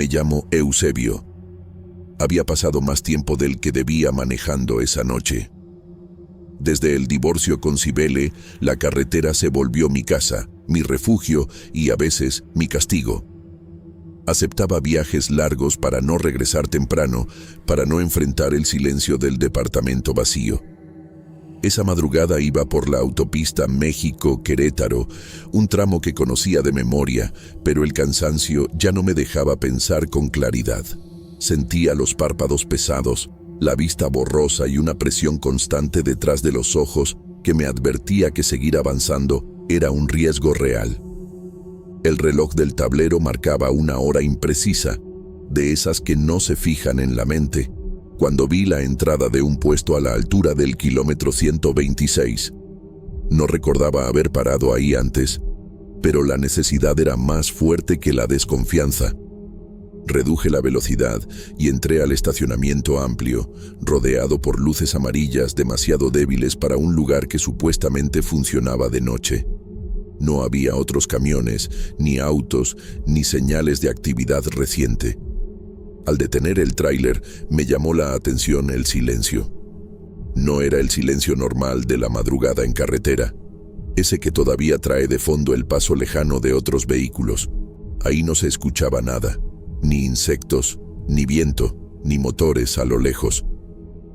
Me llamo Eusebio. Había pasado más tiempo del que debía manejando esa noche. Desde el divorcio con Cibele, la carretera se volvió mi casa, mi refugio y a veces mi castigo. Aceptaba viajes largos para no regresar temprano, para no enfrentar el silencio del departamento vacío. Esa madrugada iba por la autopista México-Querétaro, un tramo que conocía de memoria, pero el cansancio ya no me dejaba pensar con claridad. Sentía los párpados pesados, la vista borrosa y una presión constante detrás de los ojos que me advertía que seguir avanzando era un riesgo real. El reloj del tablero marcaba una hora imprecisa, de esas que no se fijan en la mente, cuando vi la entrada de un puesto a la altura del kilómetro 126. No recordaba haber parado ahí antes, pero la necesidad era más fuerte que la desconfianza. Reduje la velocidad y entré al estacionamiento amplio, rodeado por luces amarillas demasiado débiles para un lugar que supuestamente funcionaba de noche. No había otros camiones, ni autos, ni señales de actividad reciente. Al detener el tráiler, me llamó la atención el silencio. No era el silencio normal de la madrugada en carretera, ese que todavía trae de fondo el paso lejano de otros vehículos. Ahí no se escuchaba nada, ni insectos, ni viento, ni motores a lo lejos.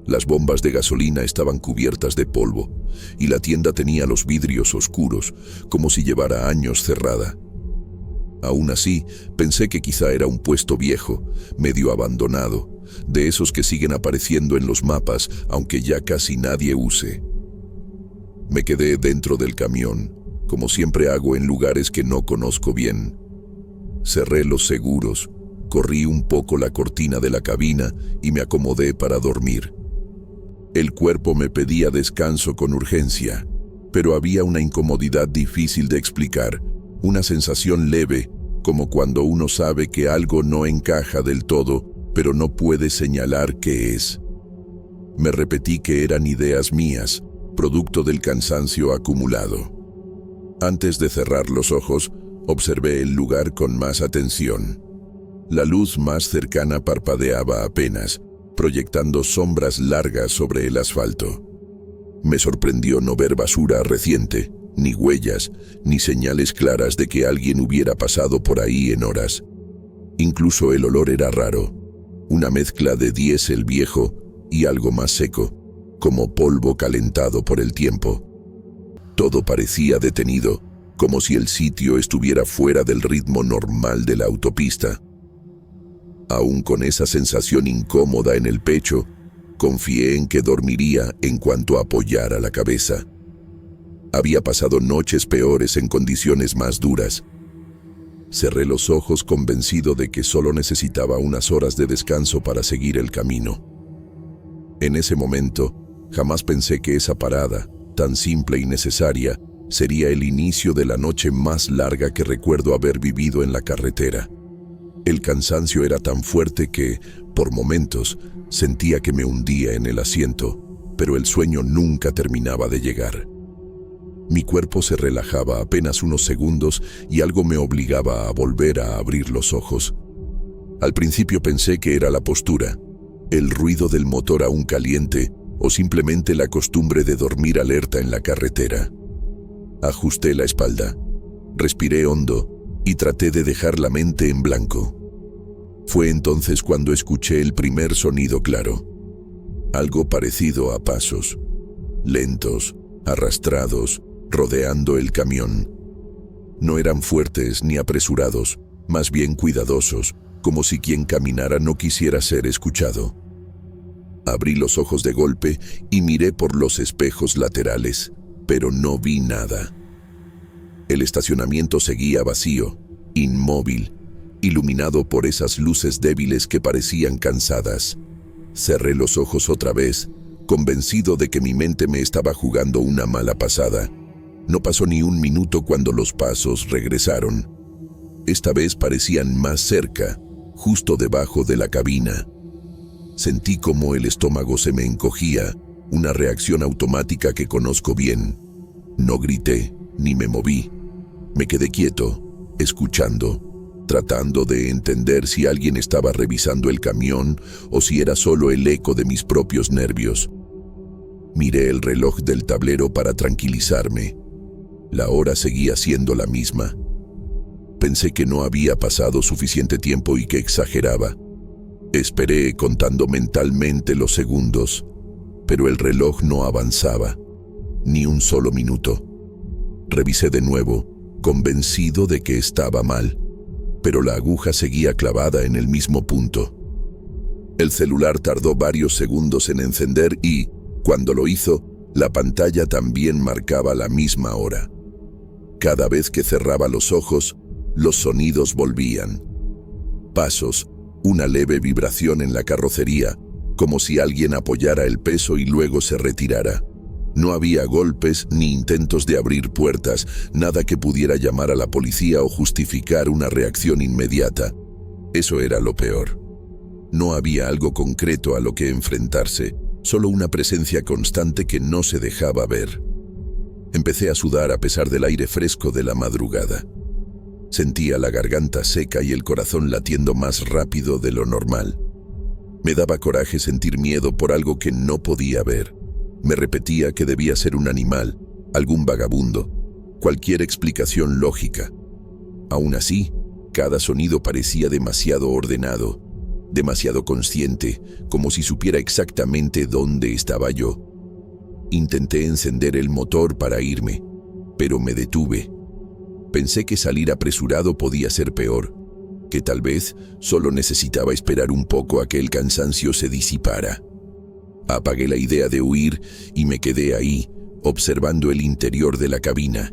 Las bombas de gasolina estaban cubiertas de polvo, y la tienda tenía los vidrios oscuros, como si llevara años cerrada. Aún así, pensé que quizá era un puesto viejo, medio abandonado, de esos que siguen apareciendo en los mapas, aunque ya casi nadie use. Me quedé dentro del camión, como siempre hago en lugares que no conozco bien. Cerré los seguros, corrí un poco la cortina de la cabina y me acomodé para dormir. El cuerpo me pedía descanso con urgencia, pero había una incomodidad difícil de explicar, una sensación leve, como cuando uno sabe que algo no encaja del todo, pero no puede señalar qué es. Me repetí que eran ideas mías, producto del cansancio acumulado. Antes de cerrar los ojos, observé el lugar con más atención. La luz más cercana parpadeaba apenas, proyectando sombras largas sobre el asfalto. Me sorprendió no ver basura reciente, ni huellas, ni señales claras de que alguien hubiera pasado por ahí en horas. Incluso el olor era raro, una mezcla de diésel viejo y algo más seco, como polvo calentado por el tiempo. Todo parecía detenido, como si el sitio estuviera fuera del ritmo normal de la autopista. Aún con esa sensación incómoda en el pecho, confié en que dormiría en cuanto apoyara la cabeza. Había pasado noches peores en condiciones más duras. Cerré los ojos convencido de que solo necesitaba unas horas de descanso para seguir el camino. En ese momento, jamás pensé que esa parada, tan simple y necesaria, sería el inicio de la noche más larga que recuerdo haber vivido en la carretera. El cansancio era tan fuerte que, por momentos, sentía que me hundía en el asiento, pero el sueño nunca terminaba de llegar. Mi cuerpo se relajaba apenas unos segundos y algo me obligaba a volver a abrir los ojos. Al principio pensé que era la postura, el ruido del motor aún caliente o simplemente la costumbre de dormir alerta en la carretera. Ajusté la espalda, respiré hondo y traté de dejar la mente en blanco. Fue entonces cuando escuché el primer sonido claro. Algo parecido a pasos, lentos, arrastrados, rodeando el camión. No eran fuertes ni apresurados, más bien cuidadosos, como si quien caminara no quisiera ser escuchado. Abrí los ojos de golpe y miré por los espejos laterales, pero no vi nada. El estacionamiento seguía vacío, inmóvil, iluminado por esas luces débiles que parecían cansadas. Cerré los ojos otra vez, convencido de que mi mente me estaba jugando una mala pasada. No pasó ni un minuto cuando los pasos regresaron. Esta vez parecían más cerca, justo debajo de la cabina. Sentí como el estómago se me encogía, una reacción automática que conozco bien. No grité, ni me moví. Me quedé quieto, escuchando. tratando de entender si alguien estaba revisando el camión o si era solo el eco de mis propios nervios. Miré el reloj del tablero para tranquilizarme. La hora seguía siendo la misma. Pensé que no había pasado suficiente tiempo y que exageraba. Esperé contando mentalmente los segundos, pero el reloj no avanzaba, ni un solo minuto. Revisé de nuevo, convencido de que estaba mal, pero la aguja seguía clavada en el mismo punto. El celular tardó varios segundos en encender y, cuando lo hizo, la pantalla también marcaba la misma hora. Cada vez que cerraba los ojos, los sonidos volvían. Pasos, una leve vibración en la carrocería, como si alguien apoyara el peso y luego se retirara. No había golpes ni intentos de abrir puertas, nada que pudiera llamar a la policía o justificar una reacción inmediata. Eso era lo peor. No había algo concreto a lo que enfrentarse, solo una presencia constante que no se dejaba ver. Empecé a sudar a pesar del aire fresco de la madrugada. Sentía la garganta seca y el corazón latiendo más rápido de lo normal. Me daba coraje sentir miedo por algo que no podía ver. Me repetía que debía ser un animal, algún vagabundo, cualquier explicación lógica. Aún así, cada sonido parecía demasiado ordenado, demasiado consciente, como si supiera exactamente dónde estaba yo. Intenté encender el motor para irme, pero me detuve. Pensé que salir apresurado podía ser peor, que tal vez solo necesitaba esperar un poco a que el cansancio se disipara. Apagué la idea de huir y me quedé ahí, observando el interior de la cabina,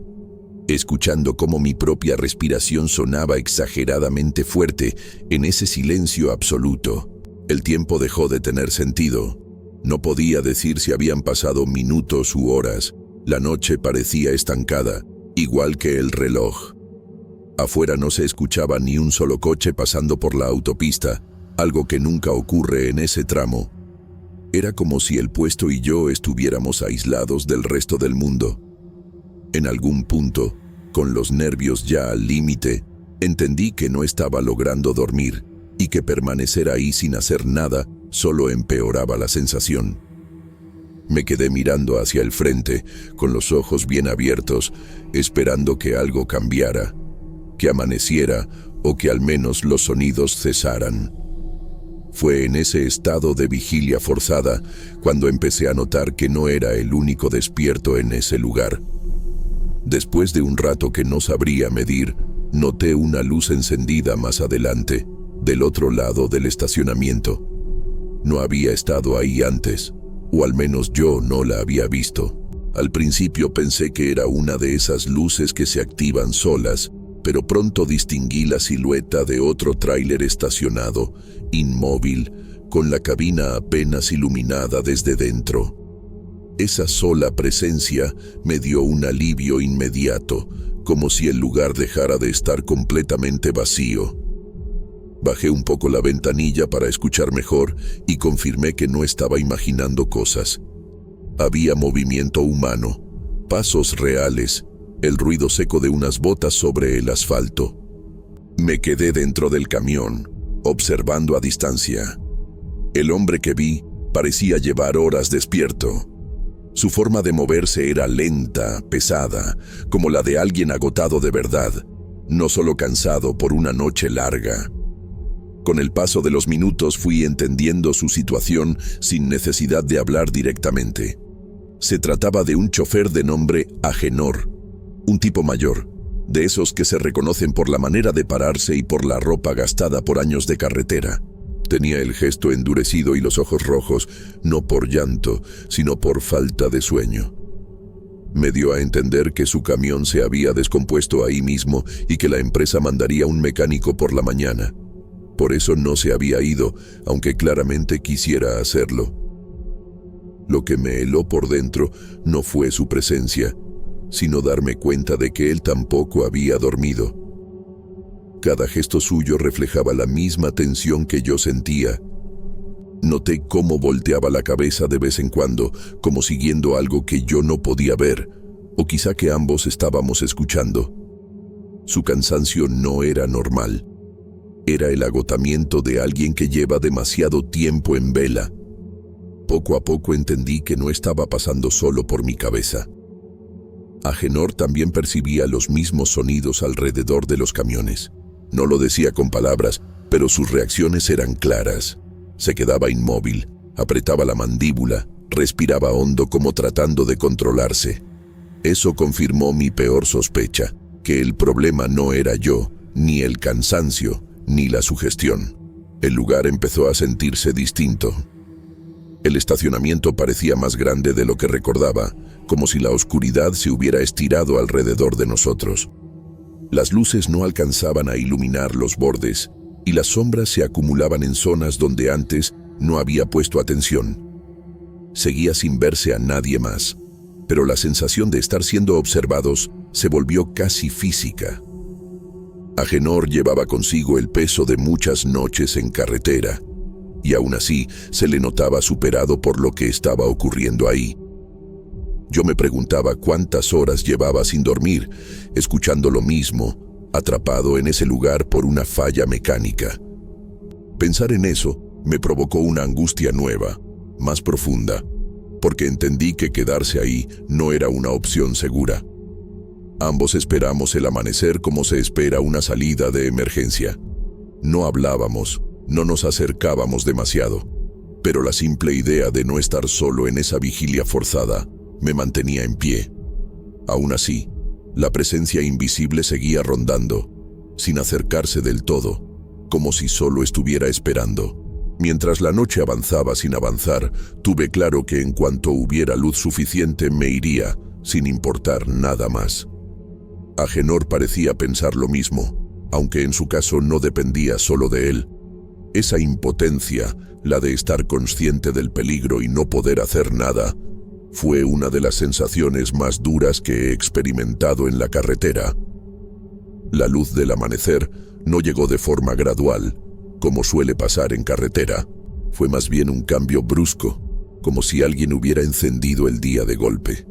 escuchando cómo mi propia respiración sonaba exageradamente fuerte en ese silencio absoluto. El tiempo dejó de tener sentido. No podía decir si habían pasado minutos u horas. La noche parecía estancada, igual que el reloj. Afuera no se escuchaba ni un solo coche pasando por la autopista, algo que nunca ocurre en ese tramo. Era como si el puesto y yo estuviéramos aislados del resto del mundo. En algún punto, con los nervios ya al límite, entendí que no estaba logrando dormir y que permanecer ahí sin hacer nada solo empeoraba la sensación. Me quedé mirando hacia el frente, con los ojos bien abiertos, esperando que algo cambiara, que amaneciera o que al menos los sonidos cesaran. Fue en ese estado de vigilia forzada cuando empecé a notar que no era el único despierto en ese lugar. Después de un rato que no sabría medir, noté una luz encendida más adelante, del otro lado del estacionamiento. No había estado ahí antes, o al menos yo no la había visto. Al principio pensé que era una de esas luces que se activan solas, pero pronto distinguí la silueta de otro tráiler estacionado, inmóvil, con la cabina apenas iluminada desde dentro. Esa sola presencia me dio un alivio inmediato, como si el lugar dejara de estar completamente vacío. Bajé un poco la ventanilla para escuchar mejor y confirmé que no estaba imaginando cosas. Había movimiento humano, pasos reales, el ruido seco de unas botas sobre el asfalto. Me quedé dentro del camión, observando a distancia. El hombre que vi parecía llevar horas despierto. Su forma de moverse era lenta, pesada, como la de alguien agotado de verdad, no solo cansado por una noche larga. Con el paso de los minutos fui entendiendo su situación sin necesidad de hablar directamente. Se trataba de un chofer de nombre Agenor, un tipo mayor, de esos que se reconocen por la manera de pararse y por la ropa gastada por años de carretera. Tenía el gesto endurecido y los ojos rojos, no por llanto, sino por falta de sueño. Me dio a entender que su camión se había descompuesto ahí mismo y que la empresa mandaría un mecánico por la mañana. Por eso no se había ido, aunque claramente quisiera hacerlo. Lo que me heló por dentro no fue su presencia, sino darme cuenta de que él tampoco había dormido. Cada gesto suyo reflejaba la misma tensión que yo sentía. Noté cómo volteaba la cabeza de vez en cuando, como siguiendo algo que yo no podía ver, o quizá que ambos estábamos escuchando. Su cansancio no era normal, Era el agotamiento de alguien que lleva demasiado tiempo en vela. Poco a poco entendí que no estaba pasando solo por mi cabeza. Agenor también percibía los mismos sonidos alrededor de los camiones. No lo decía con palabras, pero sus reacciones eran claras. Se quedaba inmóvil, apretaba la mandíbula, respiraba hondo como tratando de controlarse. Eso confirmó mi peor sospecha, que el problema no era yo, ni el cansancio, ni la sugestión. El lugar empezó a sentirse distinto. El estacionamiento parecía más grande de lo que recordaba, como si la oscuridad se hubiera estirado alrededor de nosotros. Las luces no alcanzaban a iluminar los bordes, y las sombras se acumulaban en zonas donde antes no había puesto atención. Seguía sin verse a nadie más, pero la sensación de estar siendo observados se volvió casi física. Agenor llevaba consigo el peso de muchas noches en carretera, y aún así se le notaba superado por lo que estaba ocurriendo ahí. Yo me preguntaba cuántas horas llevaba sin dormir, escuchando lo mismo, atrapado en ese lugar por una falla mecánica. Pensar en eso me provocó una angustia nueva, más profunda, porque entendí que quedarse ahí no era una opción segura. Ambos esperamos el amanecer como se espera una salida de emergencia. No hablábamos, no nos acercábamos demasiado, pero la simple idea de no estar solo en esa vigilia forzada me mantenía en pie. Aún así, la presencia invisible seguía rondando, sin acercarse del todo, como si solo estuviera esperando. Mientras la noche avanzaba sin avanzar, tuve claro que en cuanto hubiera luz suficiente me iría, sin importar nada más. Agenor parecía pensar lo mismo, aunque en su caso no dependía solo de él. Esa impotencia, la de estar consciente del peligro y no poder hacer nada, fue una de las sensaciones más duras que he experimentado en la carretera. La luz del amanecer no llegó de forma gradual, como suele pasar en carretera. Fue más bien un cambio brusco, como si alguien hubiera encendido el día de golpe.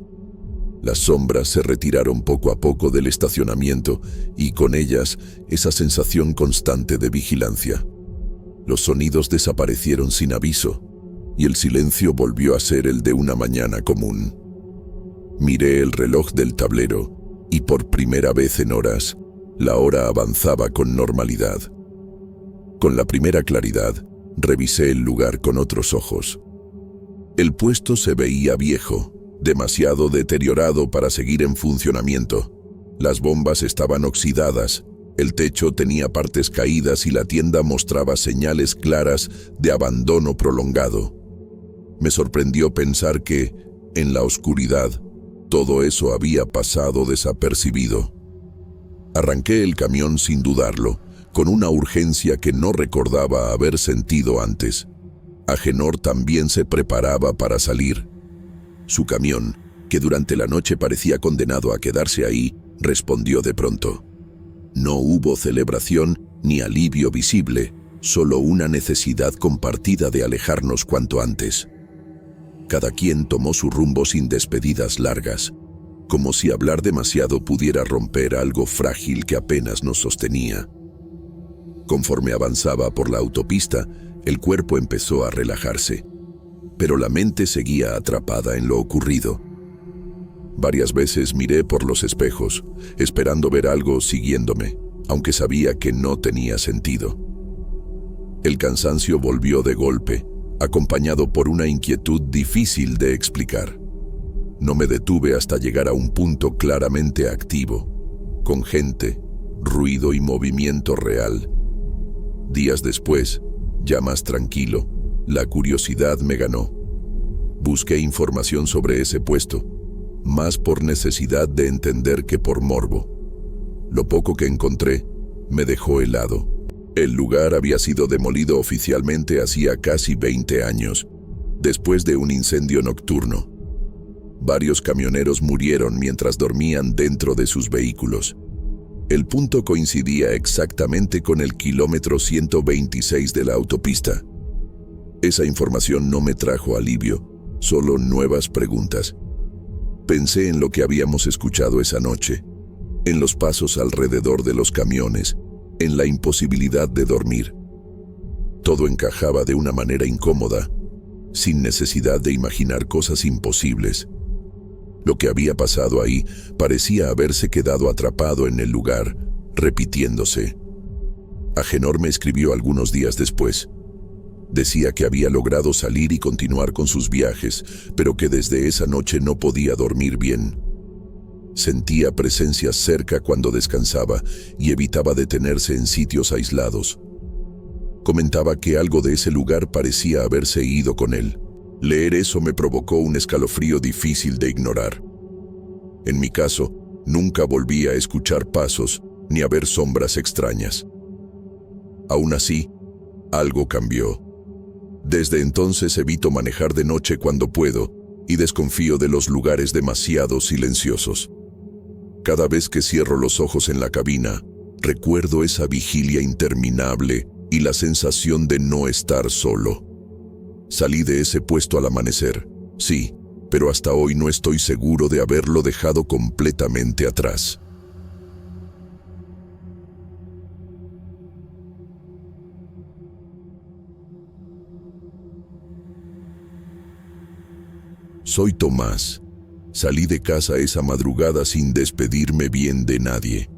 Las sombras se retiraron poco a poco del estacionamiento y con ellas esa sensación constante de vigilancia. Los sonidos desaparecieron sin aviso y el silencio volvió a ser el de una mañana común. Miré el reloj del tablero y por primera vez en horas, la hora avanzaba con normalidad. Con la primera claridad, revisé el lugar con otros ojos. El puesto se veía viejo, demasiado deteriorado para seguir en funcionamiento. Las bombas estaban oxidadas, el techo tenía partes caídas y la tienda mostraba señales claras de abandono prolongado. Me sorprendió pensar que, en la oscuridad, todo eso había pasado desapercibido. Arranqué el camión sin dudarlo, con una urgencia que no recordaba haber sentido antes. Agenor también se preparaba para salir. Su camión, que durante la noche parecía condenado a quedarse ahí, respondió de pronto. No hubo celebración ni alivio visible, solo una necesidad compartida de alejarnos cuanto antes. Cada quien tomó su rumbo sin despedidas largas, como si hablar demasiado pudiera romper algo frágil que apenas nos sostenía. Conforme avanzaba por la autopista, el cuerpo empezó a relajarse, pero la mente seguía atrapada en lo ocurrido. Varias veces miré por los espejos, esperando ver algo siguiéndome, aunque sabía que no tenía sentido. El cansancio volvió de golpe, acompañado por una inquietud difícil de explicar. No me detuve hasta llegar a un punto claramente activo, con gente, ruido y movimiento real. Días después, ya más tranquilo, la curiosidad me ganó. Busqué información sobre ese puesto, más por necesidad de entender que por morbo. Lo poco que encontré me dejó helado. El lugar había sido demolido oficialmente hacía casi 20 años, después de un incendio nocturno. Varios camioneros murieron mientras dormían dentro de sus vehículos. El punto coincidía exactamente con el kilómetro 126 de la autopista. Esa información no me trajo alivio, solo nuevas preguntas. Pensé en lo que habíamos escuchado esa noche, en los pasos alrededor de los camiones, en la imposibilidad de dormir. Todo encajaba de una manera incómoda, sin necesidad de imaginar cosas imposibles. Lo que había pasado ahí parecía haberse quedado atrapado en el lugar, repitiéndose. Agenor me escribió algunos días después. Decía que había logrado salir y continuar con sus viajes, pero que desde esa noche no podía dormir bien. Sentía presencias cerca cuando descansaba y evitaba detenerse en sitios aislados. Comentaba que algo de ese lugar parecía haberse ido con él. Leer eso me provocó un escalofrío difícil de ignorar. En mi caso, nunca volví a escuchar pasos ni a ver sombras extrañas. Aún así, algo cambió. Desde entonces evito manejar de noche cuando puedo y desconfío de los lugares demasiado silenciosos. Cada vez que cierro los ojos en la cabina, recuerdo esa vigilia interminable y la sensación de no estar solo. Salí de ese puesto al amanecer, sí, pero hasta hoy no estoy seguro de haberlo dejado completamente atrás. Soy Tomás. Salí de casa esa madrugada sin despedirme bien de nadie.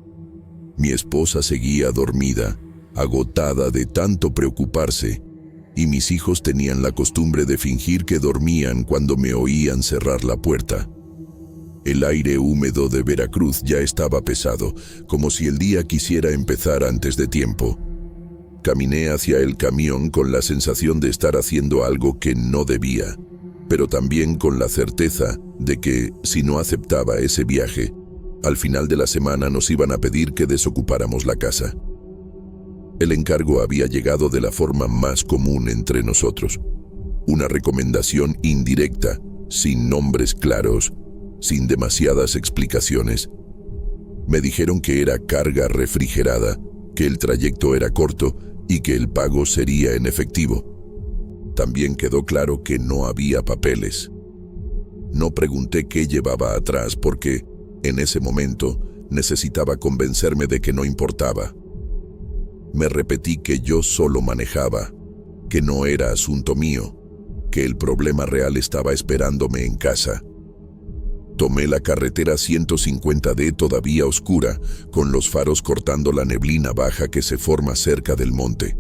Mi esposa seguía dormida, agotada de tanto preocuparse, y mis hijos tenían la costumbre de fingir que dormían cuando me oían cerrar la puerta. El aire húmedo de Veracruz ya estaba pesado, como si el día quisiera empezar antes de tiempo. Caminé hacia el camión con la sensación de estar haciendo algo que no debía, pero también con la certeza de que, si no aceptaba ese viaje, al final de la semana nos iban a pedir que desocupáramos la casa. El encargo había llegado de la forma más común entre nosotros. Una recomendación indirecta, sin nombres claros, sin demasiadas explicaciones. Me dijeron que era carga refrigerada, que el trayecto era corto y que el pago sería en efectivo. También quedó claro que no había papeles. No pregunté qué llevaba atrás porque, en ese momento, necesitaba convencerme de que no importaba. Me repetí que yo solo manejaba, que no era asunto mío, que el problema real estaba esperándome en casa. Tomé la carretera 150D todavía oscura, con los faros cortando la neblina baja que se forma cerca del monte.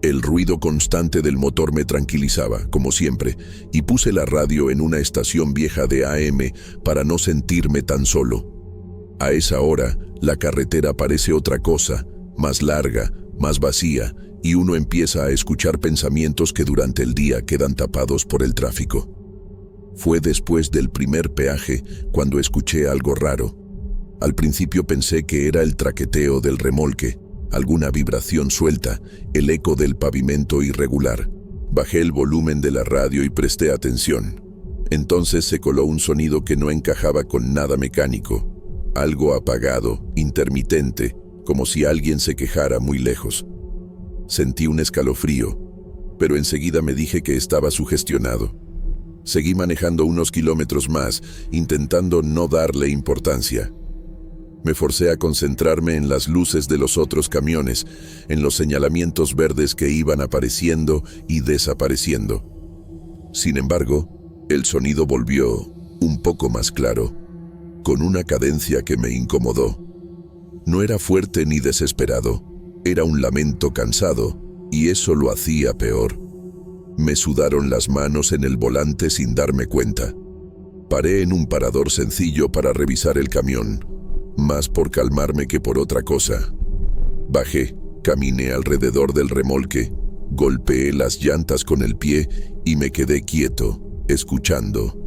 El ruido constante del motor me tranquilizaba, como siempre, y puse la radio en una estación vieja de AM para no sentirme tan solo. A esa hora, la carretera parece otra cosa, más larga, más vacía, y uno empieza a escuchar pensamientos que durante el día quedan tapados por el tráfico. Fue después del primer peaje cuando escuché algo raro. Al principio pensé que era el traqueteo del remolque, alguna vibración suelta, el eco del pavimento irregular. Bajé el volumen de la radio y presté atención. Entonces se coló un sonido que no encajaba con nada mecánico, algo apagado, intermitente, como si alguien se quejara muy lejos. Sentí un escalofrío, pero enseguida me dije que estaba sugestionado. Seguí manejando unos kilómetros más, intentando no darle importancia. Me forcé a concentrarme en las luces de los otros camiones, en los señalamientos verdes que iban apareciendo y desapareciendo. Sin embargo, el sonido volvió, un poco más claro, con una cadencia que me incomodó. No era fuerte ni desesperado, era un lamento cansado, y eso lo hacía peor. Me sudaron las manos en el volante sin darme cuenta. Paré en un parador sencillo para revisar el camión, más por calmarme que por otra cosa. Bajé, caminé alrededor del remolque, golpeé las llantas con el pie y me quedé quieto, escuchando.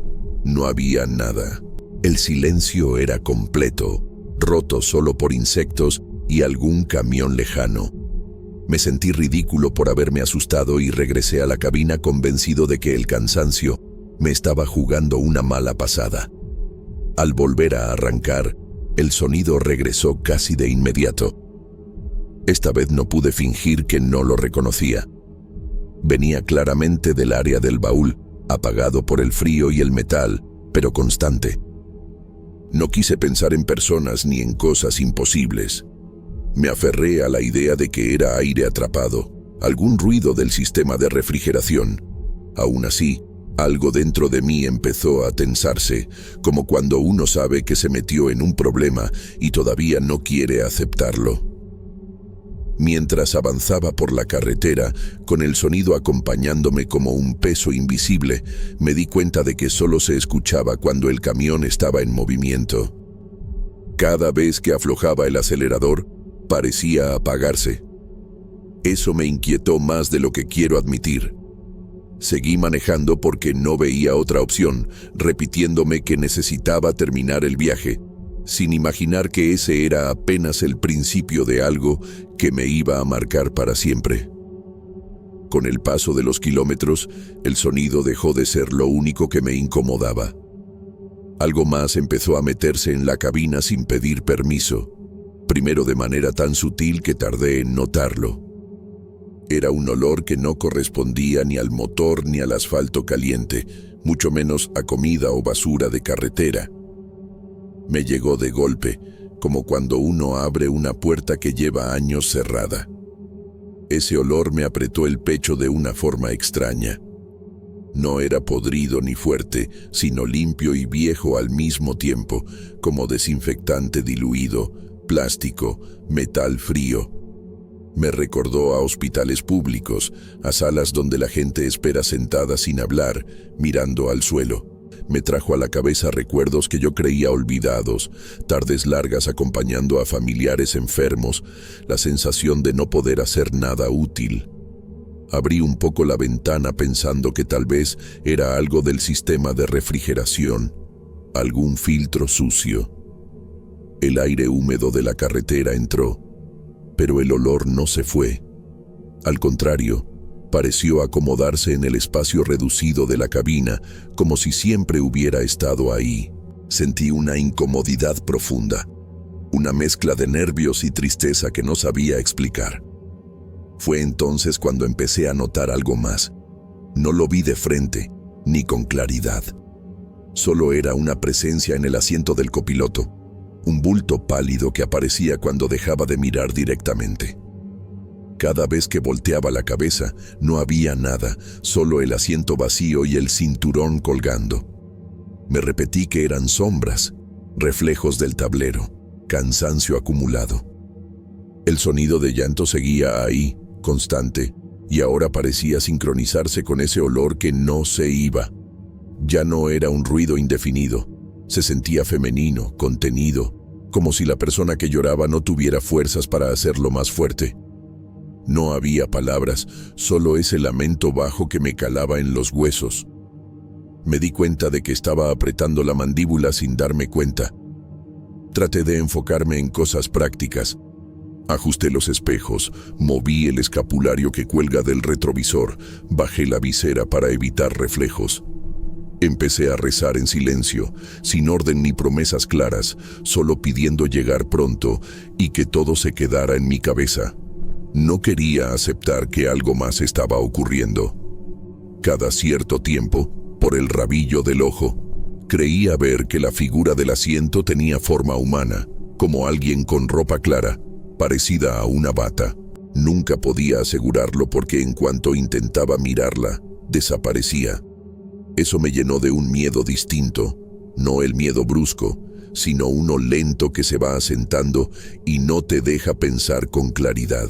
No había nada. El silencio era completo, roto solo por insectos y algún camión lejano. Me sentí ridículo por haberme asustado y regresé a la cabina convencido de que el cansancio me estaba jugando una mala pasada. Al volver a arrancar, el sonido regresó casi de inmediato. Esta vez no pude fingir que no lo reconocía. Venía claramente del área del baúl, apagado por el frío y el metal, pero constante. No quise pensar en personas ni en cosas imposibles. Me aferré a la idea de que era aire atrapado, algún ruido del sistema de refrigeración. Aún así, algo dentro de mí empezó a tensarse, como cuando uno sabe que se metió en un problema y todavía no quiere aceptarlo. Mientras avanzaba por la carretera, con el sonido acompañándome como un peso invisible, me di cuenta de que solo se escuchaba cuando el camión estaba en movimiento. Cada vez que aflojaba el acelerador, parecía apagarse. Eso me inquietó más de lo que quiero admitir. Seguí manejando porque no veía otra opción, repitiéndome que necesitaba terminar el viaje, sin imaginar que ese era apenas el principio de algo que me iba a marcar para siempre. Con el paso de los kilómetros, el sonido dejó de ser lo único que me incomodaba. Algo más empezó a meterse en la cabina sin pedir permiso, primero de manera tan sutil que tardé en notarlo. Era un olor que no correspondía ni al motor ni al asfalto caliente, mucho menos a comida o basura de carretera. Me llegó de golpe, como cuando uno abre una puerta que lleva años cerrada. Ese olor me apretó el pecho de una forma extraña. No era podrido ni fuerte, sino limpio y viejo al mismo tiempo, como desinfectante diluido, plástico, metal frío. Me recordó a hospitales públicos, a salas donde la gente espera sentada sin hablar, mirando al suelo. Me trajo a la cabeza recuerdos que yo creía olvidados, tardes largas acompañando a familiares enfermos, la sensación de no poder hacer nada útil. Abrí un poco la ventana pensando que tal vez era algo del sistema de refrigeración, algún filtro sucio. El aire húmedo de la carretera entró, pero el olor no se fue. Al contrario, pareció acomodarse en el espacio reducido de la cabina, como si siempre hubiera estado ahí. Sentí una incomodidad profunda, una mezcla de nervios y tristeza que no sabía explicar. Fue entonces cuando empecé a notar algo más. No lo vi de frente, ni con claridad. Solo era una presencia en el asiento del copiloto, un bulto pálido que aparecía cuando dejaba de mirar directamente. Cada vez que volteaba la cabeza, no había nada, solo el asiento vacío y el cinturón colgando. Me repetí que eran sombras, reflejos del tablero, cansancio acumulado. El sonido de llanto seguía ahí, constante, y ahora parecía sincronizarse con ese olor que no se iba. Ya no era un ruido indefinido, se sentía femenino, contenido, como si la persona que lloraba no tuviera fuerzas para hacerlo más fuerte. No había palabras, solo ese lamento bajo que me calaba en los huesos. Me di cuenta de que estaba apretando la mandíbula sin darme cuenta. Traté de enfocarme en cosas prácticas. Ajusté los espejos, moví el escapulario que cuelga del retrovisor, bajé la visera para evitar reflejos. Empecé a rezar en silencio, sin orden ni promesas claras, solo pidiendo llegar pronto y que todo se quedara en mi cabeza. No quería aceptar que algo más estaba ocurriendo. Cada cierto tiempo, por el rabillo del ojo, creía ver que la figura del asiento tenía forma humana, como alguien con ropa clara, parecida a una bata. Nunca podía asegurarlo porque en cuanto intentaba mirarla, desaparecía. Eso me llenó de un miedo distinto, no el miedo brusco, sino uno lento que se va asentando y no te deja pensar con claridad.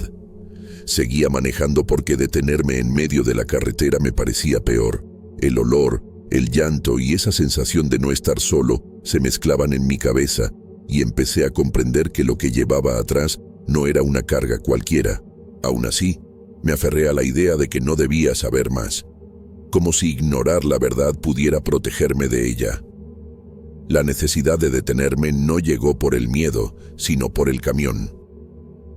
Seguía manejando porque detenerme en medio de la carretera me parecía peor. El olor, el llanto y esa sensación de no estar solo se mezclaban en mi cabeza y empecé a comprender que lo que llevaba atrás no era una carga cualquiera. Aún así, me aferré a la idea de que no debía saber más, como si ignorar la verdad pudiera protegerme de ella. La necesidad de detenerme no llegó por el miedo, sino por el camión.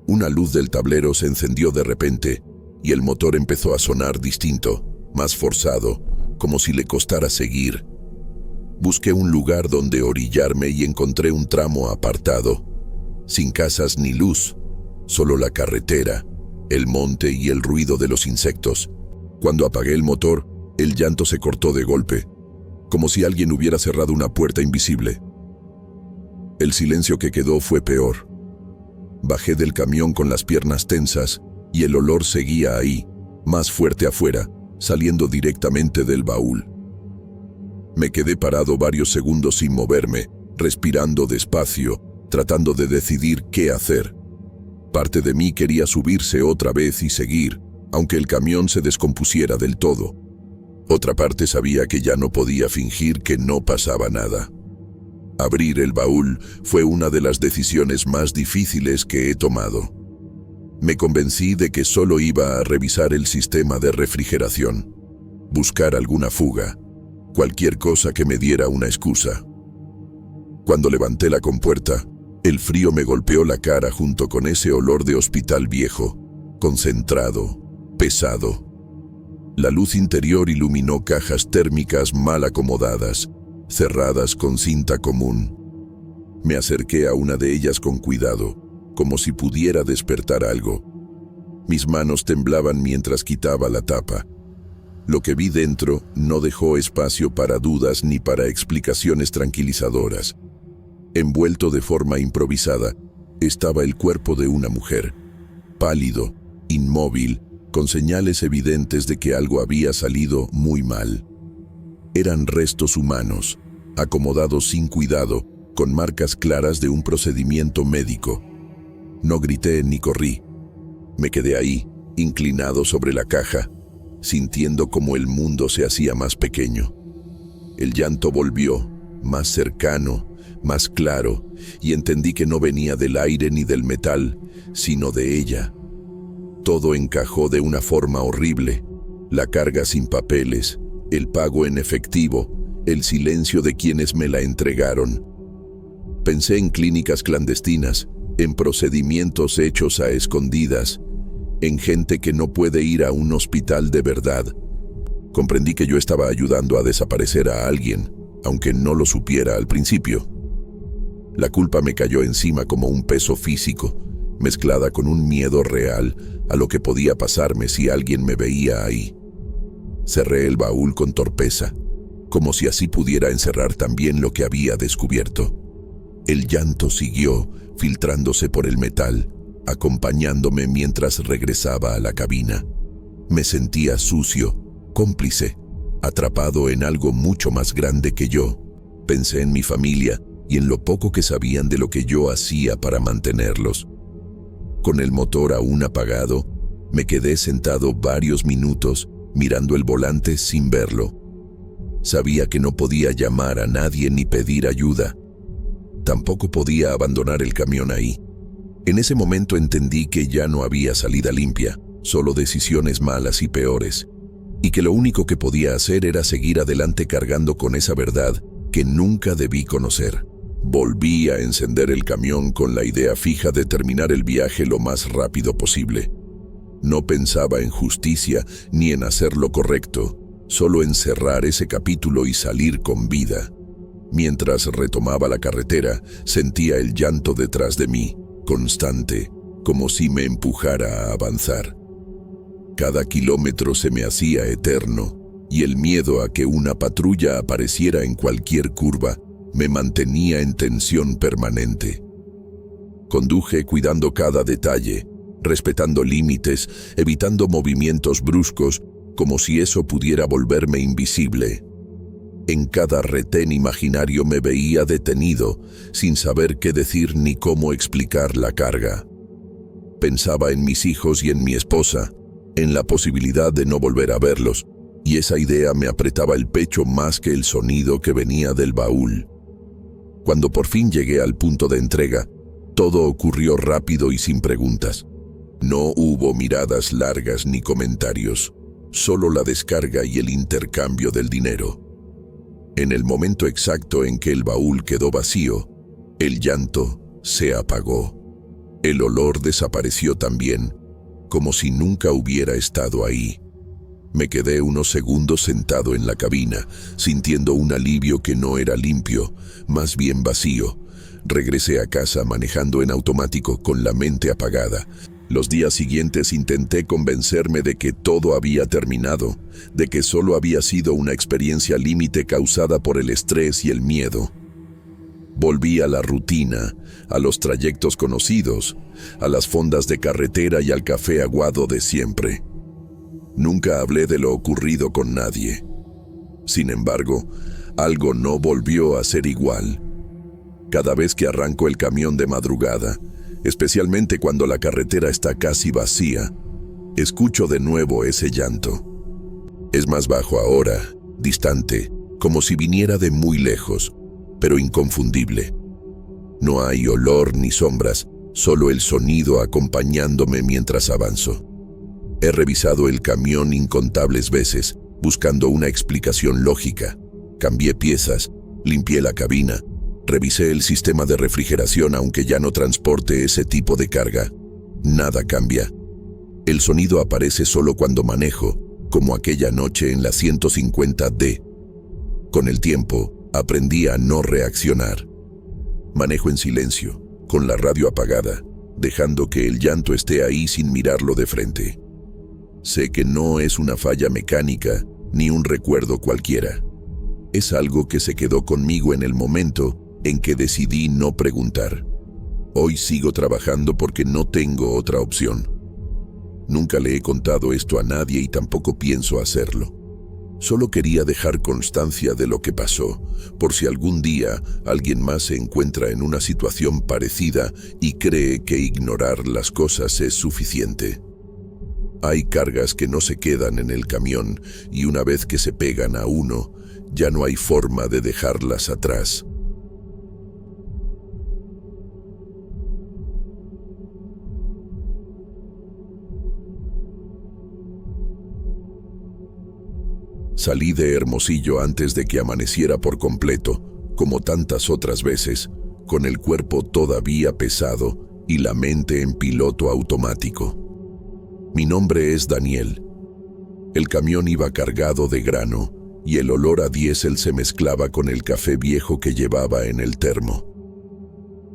Una luz del tablero se encendió de repente y el motor empezó a sonar distinto, más forzado, como si le costara seguir. Busqué un lugar donde orillarme y encontré un tramo apartado, sin casas ni luz, solo la carretera, el monte y el ruido de los insectos. Cuando apagué el motor, el llanto se cortó de golpe, como si alguien hubiera cerrado una puerta invisible. El silencio que quedó fue peor. Bajé del camión con las piernas tensas y el olor seguía ahí, más fuerte afuera, saliendo directamente del baúl. Me quedé parado varios segundos sin moverme, respirando despacio, tratando de decidir qué hacer. Parte de mí quería subirse otra vez y seguir, aunque el camión se descompusiera del todo. Otra parte sabía que ya no podía fingir que no pasaba nada. Abrir el baúl fue una de las decisiones más difíciles que he tomado. Me convencí de que solo iba a revisar el sistema de refrigeración, buscar alguna fuga, cualquier cosa que me diera una excusa. Cuando levanté la compuerta, el frío me golpeó la cara junto con ese olor de hospital viejo, concentrado, pesado. La luz interior iluminó cajas térmicas mal acomodadas, cerradas con cinta común. Me acerqué a una de ellas con cuidado, como si pudiera despertar algo. Mis manos temblaban mientras quitaba la tapa. Lo que vi dentro no dejó espacio para dudas ni para explicaciones tranquilizadoras. Envuelto de forma improvisada, estaba el cuerpo de una mujer, pálido, inmóvil, con señales evidentes de que algo había salido muy mal. Eran restos humanos, acomodados sin cuidado, con marcas claras de un procedimiento médico. No grité ni corrí. Me quedé ahí, inclinado sobre la caja, sintiendo como el mundo se hacía más pequeño. El llanto volvió, más cercano, más claro, y entendí que no venía del aire ni del metal, sino de ella. Todo encajó de una forma horrible: la carga sin papeles, el pago en efectivo, el silencio de quienes me la entregaron. Pensé en clínicas clandestinas, en procedimientos hechos a escondidas, en gente que no puede ir a un hospital de verdad. Comprendí que yo estaba ayudando a desaparecer a alguien, aunque no lo supiera al principio. La culpa me cayó encima como un peso físico, mezclada con un miedo real a lo que podía pasarme si alguien me veía ahí. Cerré el baúl con torpeza, como si así pudiera encerrar también lo que había descubierto. El llanto siguió, filtrándose por el metal, acompañándome mientras regresaba a la cabina. Me sentía sucio, cómplice, atrapado en algo mucho más grande que yo. Pensé en mi familia y en lo poco que sabían de lo que yo hacía para mantenerlos. Con el motor aún apagado, me quedé sentado varios minutos mirando el volante sin verlo. Sabía que no podía llamar a nadie ni pedir ayuda. Tampoco podía abandonar el camión ahí. En ese momento entendí que ya no había salida limpia, solo decisiones malas y peores, y que lo único que podía hacer era seguir adelante cargando con esa verdad que nunca debí conocer. Volví a encender el camión con la idea fija de terminar el viaje lo más rápido posible. No pensaba en justicia ni en hacer lo correcto, solo en cerrar ese capítulo y salir con vida. Mientras retomaba la carretera, sentía el llanto detrás de mí, constante, como si me empujara a avanzar. Cada kilómetro se me hacía eterno, y el miedo a que una patrulla apareciera en cualquier curva me mantenía en tensión permanente. Conduje cuidando cada detalle, respetando límites, evitando movimientos bruscos, como si eso pudiera volverme invisible. En cada retén imaginario me veía detenido, sin saber qué decir ni cómo explicar la carga. Pensaba en mis hijos y en mi esposa, en la posibilidad de no volver a verlos, y esa idea me apretaba el pecho más que el sonido que venía del baúl. Cuando por fin llegué al punto de entrega, todo ocurrió rápido y sin preguntas. No hubo miradas largas ni comentarios, solo la descarga y el intercambio del dinero. En el momento exacto en que el baúl quedó vacío, el llanto se apagó. El olor desapareció también, como si nunca hubiera estado ahí. Me quedé unos segundos sentado en la cabina, sintiendo un alivio que no era limpio, más bien vacío. Regresé a casa manejando en automático con la mente apagada. Los días siguientes intenté convencerme de que todo había terminado, de que solo había sido una experiencia límite causada por el estrés y el miedo. Volví a la rutina, a los trayectos conocidos, a las fondas de carretera y al café aguado de siempre. Nunca hablé de lo ocurrido con nadie. Sin embargo, algo no volvió a ser igual. Cada vez que arranco el camión de madrugada, especialmente cuando la carretera está casi vacía, escucho de nuevo ese llanto. Es más bajo ahora, distante, como si viniera de muy lejos, pero inconfundible. No hay olor ni sombras, solo el sonido acompañándome mientras avanzo. He revisado el camión incontables veces, buscando una explicación lógica. Cambié piezas, limpié la cabina, revisé el sistema de refrigeración aunque ya no transporte ese tipo de carga. Nada cambia. El sonido aparece solo cuando manejo, como aquella noche en la 150D. Con el tiempo, aprendí a no reaccionar. Manejo en silencio, con la radio apagada, dejando que el llanto esté ahí sin mirarlo de frente. Sé que no es una falla mecánica ni un recuerdo cualquiera. Es algo que se quedó conmigo en el momento en que decidí no preguntar. Hoy sigo trabajando porque no tengo otra opción. Nunca le he contado esto a nadie y tampoco pienso hacerlo. Solo quería dejar constancia de lo que pasó, por si algún día alguien más se encuentra en una situación parecida y cree que ignorar las cosas es suficiente. Hay cargas que no se quedan en el camión y una vez que se pegan a uno, ya no hay forma de dejarlas atrás. Salí de Hermosillo antes de que amaneciera por completo, como tantas otras veces, con el cuerpo todavía pesado y la mente en piloto automático. Mi nombre es Daniel. El camión iba cargado de grano y el olor a diésel se mezclaba con el café viejo que llevaba en el termo.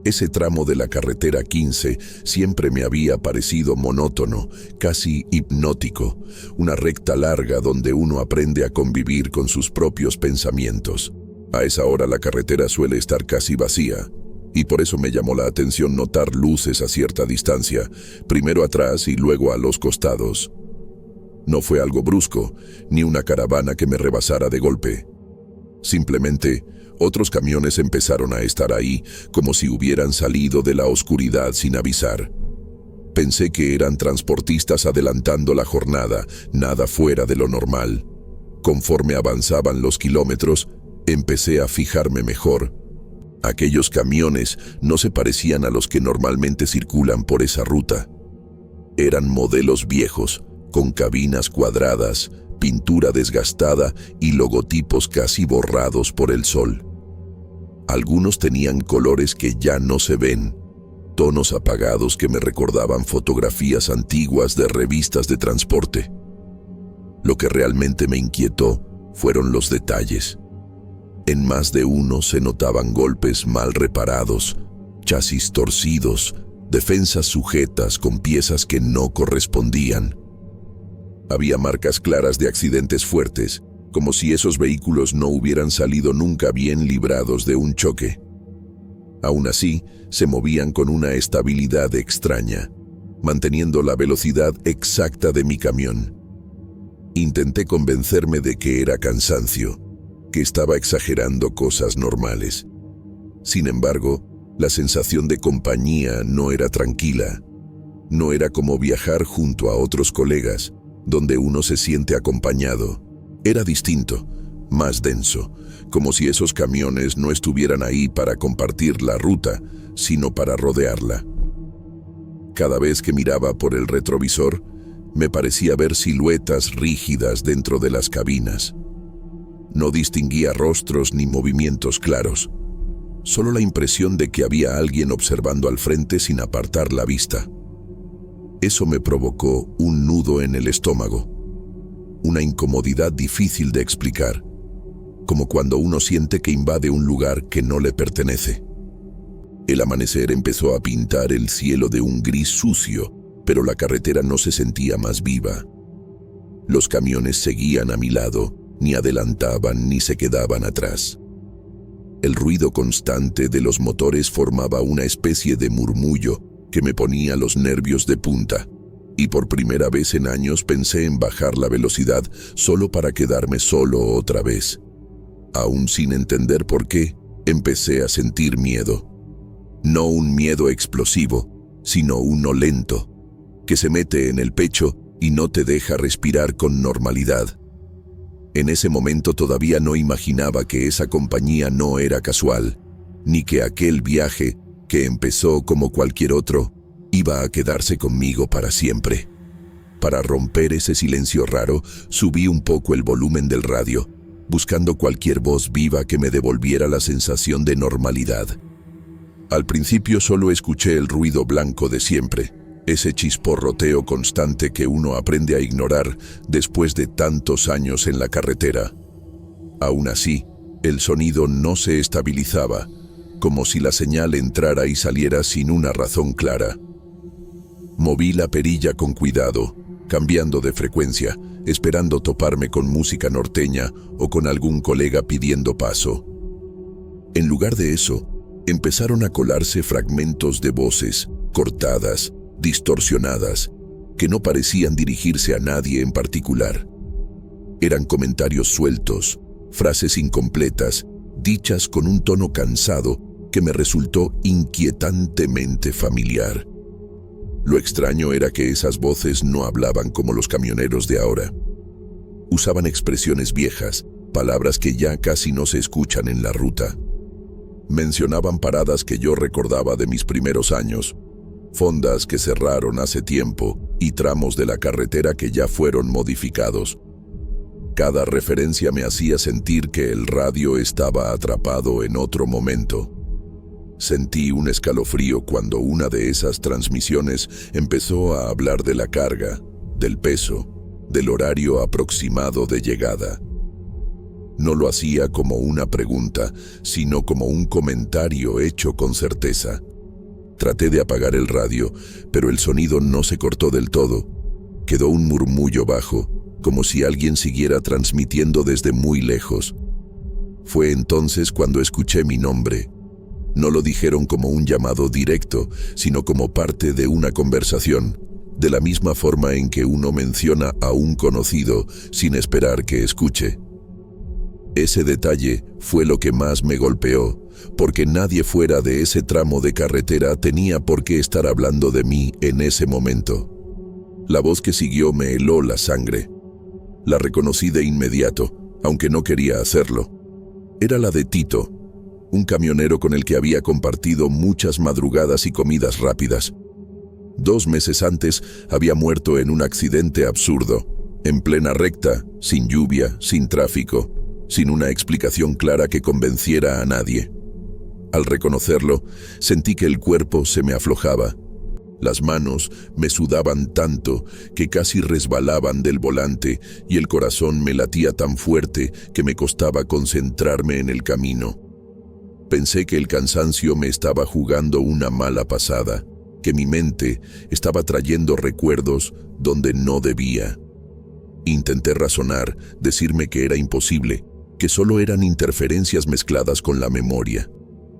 Ese tramo de la carretera 15 siempre me había parecido monótono, casi hipnótico, una recta larga donde uno aprende a convivir con sus propios pensamientos. A esa hora la carretera suele estar casi vacía, y por eso me llamó la atención notar luces a cierta distancia, primero atrás y luego a los costados. No fue algo brusco, ni una caravana que me rebasara de golpe. Simplemente, otros camiones empezaron a estar ahí, como si hubieran salido de la oscuridad sin avisar. Pensé que eran transportistas adelantando la jornada, nada fuera de lo normal. Conforme avanzaban los kilómetros, empecé a fijarme mejor. Aquellos camiones no se parecían a los que normalmente circulan por esa ruta. Eran modelos viejos, con cabinas cuadradas, pintura desgastada y logotipos casi borrados por el sol. Algunos tenían colores que ya no se ven, tonos apagados que me recordaban fotografías antiguas de revistas de transporte. Lo que realmente me inquietó fueron los detalles. En más de uno se notaban golpes mal reparados, chasis torcidos, defensas sujetas con piezas que no correspondían. Había marcas claras de accidentes fuertes, como si esos vehículos no hubieran salido nunca bien librados de un choque. Aún así, se movían con una estabilidad extraña, manteniendo la velocidad exacta de mi camión. Intenté convencerme de que era cansancio, que estaba exagerando cosas normales. Sin embargo, la sensación de compañía no era tranquila. No era como viajar junto a otros colegas, donde uno se siente acompañado. Era distinto, más denso, como si esos camiones no estuvieran ahí para compartir la ruta, sino para rodearla. Cada vez que miraba por el retrovisor, me parecía ver siluetas rígidas dentro de las cabinas. No distinguía rostros ni movimientos claros, solo la impresión de que había alguien observando al frente sin apartar la vista. Eso me provocó un nudo en el estómago, una incomodidad difícil de explicar, como cuando uno siente que invade un lugar que no le pertenece. El amanecer empezó a pintar el cielo de un gris sucio, pero la carretera no se sentía más viva. Los camiones seguían a mi lado, ni adelantaban ni se quedaban atrás. El ruido constante de los motores formaba una especie de murmullo que me ponía los nervios de punta, y por primera vez en años pensé en bajar la velocidad solo para quedarme solo otra vez. Aún sin entender por qué, empecé a sentir miedo. No un miedo explosivo, sino uno lento, que se mete en el pecho y no te deja respirar con normalidad. En ese momento todavía no imaginaba que esa compañía no era casual, ni que aquel viaje, que empezó como cualquier otro, iba a quedarse conmigo para siempre. Para romper ese silencio raro, subí un poco el volumen del radio, buscando cualquier voz viva que me devolviera la sensación de normalidad. Al principio solo escuché el ruido blanco de siempre, ese chisporroteo constante que uno aprende a ignorar después de tantos años en la carretera. Aún así, el sonido no se estabilizaba, como si la señal entrara y saliera sin una razón clara. Moví la perilla con cuidado, cambiando de frecuencia, esperando toparme con música norteña o con algún colega pidiendo paso. En lugar de eso, empezaron a colarse fragmentos de voces, cortadas, distorsionadas, que no parecían dirigirse a nadie en particular. Eran comentarios sueltos, frases incompletas, dichas con un tono cansado que me resultó inquietantemente familiar. Lo extraño era que esas voces no hablaban como los camioneros de ahora. Usaban expresiones viejas, palabras que ya casi no se escuchan en la ruta. Mencionaban paradas que yo recordaba de mis primeros años, fondas que cerraron hace tiempo y tramos de la carretera que ya fueron modificados. Cada referencia me hacía sentir que el radio estaba atrapado en otro momento. Sentí un escalofrío cuando una de esas transmisiones empezó a hablar de la carga, del peso, del horario aproximado de llegada. No lo hacía como una pregunta, sino como un comentario hecho con certeza. Traté de apagar el radio, pero el sonido no se cortó del todo. Quedó un murmullo bajo, como si alguien siguiera transmitiendo desde muy lejos. Fue entonces cuando escuché mi nombre. No lo dijeron como un llamado directo, sino como parte de una conversación, de la misma forma en que uno menciona a un conocido sin esperar que escuche. Ese detalle fue lo que más me golpeó, porque nadie fuera de ese tramo de carretera tenía por qué estar hablando de mí en ese momento. La voz que siguió me heló la sangre. La reconocí de inmediato, aunque no quería hacerlo. Era la de Tito, un camionero con el que había compartido muchas madrugadas y comidas rápidas. 2 meses antes había muerto en un accidente absurdo, en plena recta, sin lluvia, sin tráfico, sin una explicación clara que convenciera a nadie. Al reconocerlo, sentí que el cuerpo se me aflojaba. Las manos me sudaban tanto que casi resbalaban del volante y el corazón me latía tan fuerte que me costaba concentrarme en el camino. Pensé que el cansancio me estaba jugando una mala pasada, que mi mente estaba trayendo recuerdos donde no debía. Intenté razonar, decirme que era imposible, que solo eran interferencias mezcladas con la memoria.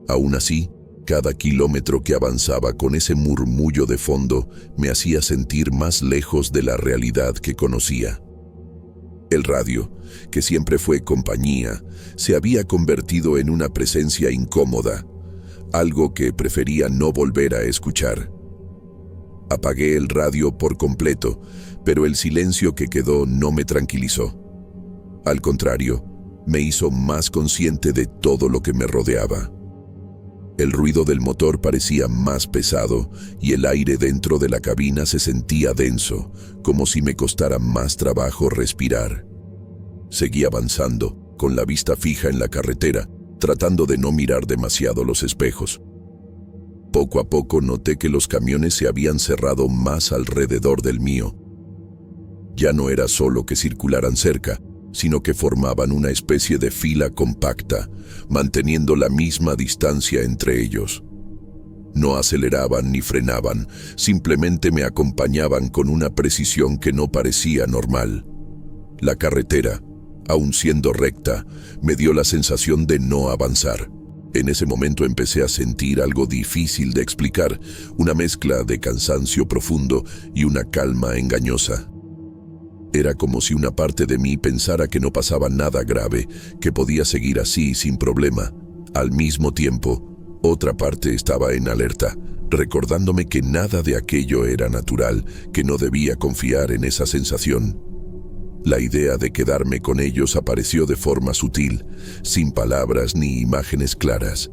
Aún así, cada kilómetro que avanzaba con ese murmullo de fondo me hacía sentir más lejos de la realidad que conocía. El radio, que siempre fue compañía, se había convertido en una presencia incómoda, algo que prefería no volver a escuchar. Apagué el radio por completo, pero el silencio que quedó no me tranquilizó. Al contrario, me hizo más consciente de todo lo que me rodeaba. El ruido del motor parecía más pesado y el aire dentro de la cabina se sentía denso, como si me costara más trabajo respirar. Seguí avanzando, con la vista fija en la carretera, tratando de no mirar demasiado los espejos. Poco a poco noté que los camiones se habían cerrado más alrededor del mío. Ya no era solo que circularan cerca, sino que formaban una especie de fila compacta, manteniendo la misma distancia entre ellos. No aceleraban ni frenaban, simplemente me acompañaban con una precisión que no parecía normal. La carretera, aun siendo recta, me dio la sensación de no avanzar. En ese momento empecé a sentir algo difícil de explicar, una mezcla de cansancio profundo y una calma engañosa. Era como si una parte de mí pensara que no pasaba nada grave, que podía seguir así sin problema. Al mismo tiempo, otra parte estaba en alerta, recordándome que nada de aquello era natural, que no debía confiar en esa sensación. La idea de quedarme con ellos apareció de forma sutil, sin palabras ni imágenes claras.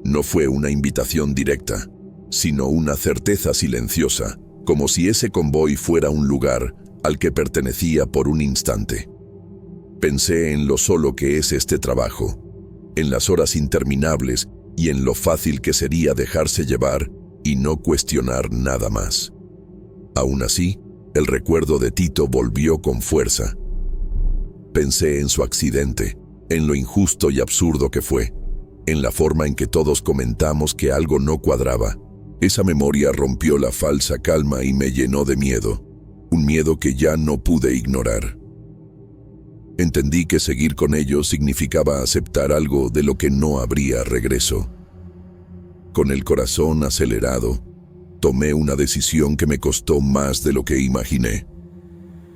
No fue una invitación directa, sino una certeza silenciosa, como si ese convoy fuera un lugar al que pertenecía por un instante. Pensé en lo solo que es este trabajo, en las horas interminables y en lo fácil que sería dejarse llevar y no cuestionar nada más. Aún así, el recuerdo de Tito volvió con fuerza. Pensé en su accidente, en lo injusto y absurdo que fue, en la forma en que todos comentamos que algo no cuadraba. Esa memoria rompió la falsa calma y me llenó de miedo, un miedo que ya no pude ignorar. Entendí que seguir con ellos significaba aceptar algo de lo que no habría regreso. Con el corazón acelerado, tomé una decisión que me costó más de lo que imaginé.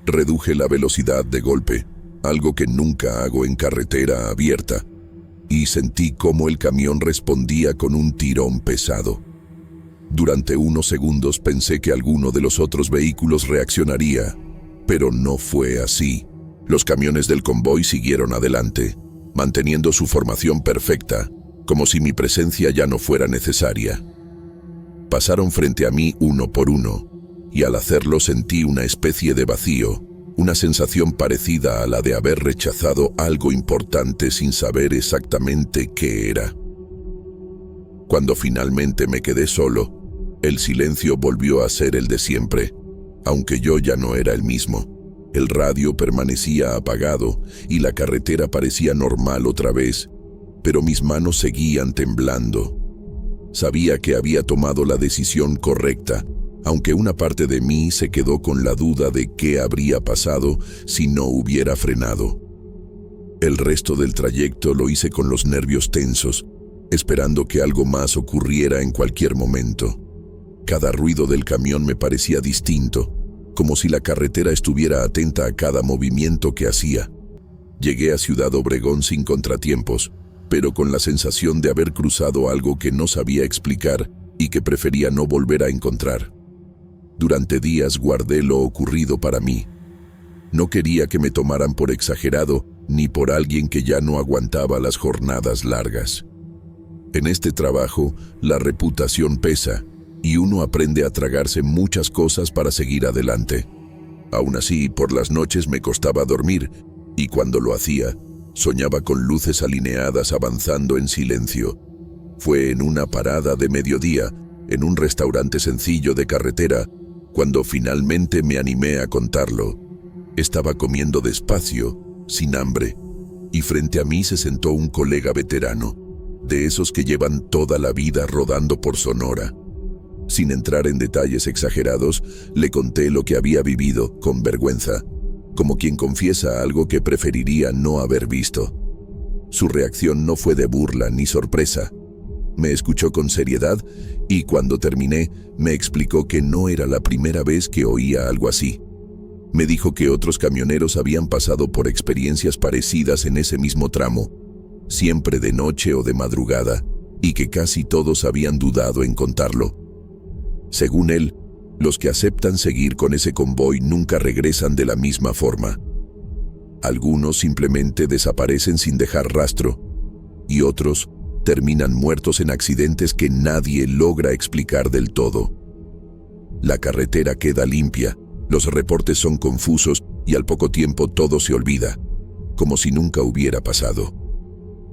Reduje la velocidad de golpe, algo que nunca hago en carretera abierta, y sentí cómo el camión respondía con un tirón pesado. Durante unos segundos pensé que alguno de los otros vehículos reaccionaría, pero no fue así. Los camiones del convoy siguieron adelante, manteniendo su formación perfecta, como si mi presencia ya no fuera necesaria. Pasaron frente a mí uno por uno, y al hacerlo sentí una especie de vacío, una sensación parecida a la de haber rechazado algo importante sin saber exactamente qué era. Cuando finalmente me quedé solo, el silencio volvió a ser el de siempre, aunque yo ya no era el mismo. El radio permanecía apagado y la carretera parecía normal otra vez, pero mis manos seguían temblando. Sabía que había tomado la decisión correcta, aunque una parte de mí se quedó con la duda de qué habría pasado si no hubiera frenado. El resto del trayecto lo hice con los nervios tensos, esperando que algo más ocurriera en cualquier momento. Cada ruido del camión me parecía distinto, como si la carretera estuviera atenta a cada movimiento que hacía. Llegué a Ciudad Obregón sin contratiempos, pero con la sensación de haber cruzado algo que no sabía explicar y que prefería no volver a encontrar. Durante días guardé lo ocurrido para mí. No quería que me tomaran por exagerado ni por alguien que ya no aguantaba las jornadas largas. En este trabajo, la reputación pesa, y uno aprende a tragarse muchas cosas para seguir adelante. Aún así, por las noches me costaba dormir, y cuando lo hacía, soñaba con luces alineadas avanzando en silencio. Fue en una parada de mediodía, en un restaurante sencillo de carretera, cuando finalmente me animé a contarlo. Estaba comiendo despacio, sin hambre, y frente a mí se sentó un colega veterano, de esos que llevan toda la vida rodando por Sonora. Sin entrar en detalles exagerados, le conté lo que había vivido, con vergüenza, como quien confiesa algo que preferiría no haber visto. Su reacción no fue de burla ni sorpresa. Me escuchó con seriedad y cuando terminé, me explicó que no era la primera vez que oía algo así. Me dijo que otros camioneros habían pasado por experiencias parecidas en ese mismo tramo, siempre de noche o de madrugada, y que casi todos habían dudado en contarlo. Según él, los que aceptan seguir con ese convoy nunca regresan de la misma forma. Algunos simplemente desaparecen sin dejar rastro, y otros terminan muertos en accidentes que nadie logra explicar del todo. La carretera queda limpia, los reportes son confusos y al poco tiempo todo se olvida, como si nunca hubiera pasado.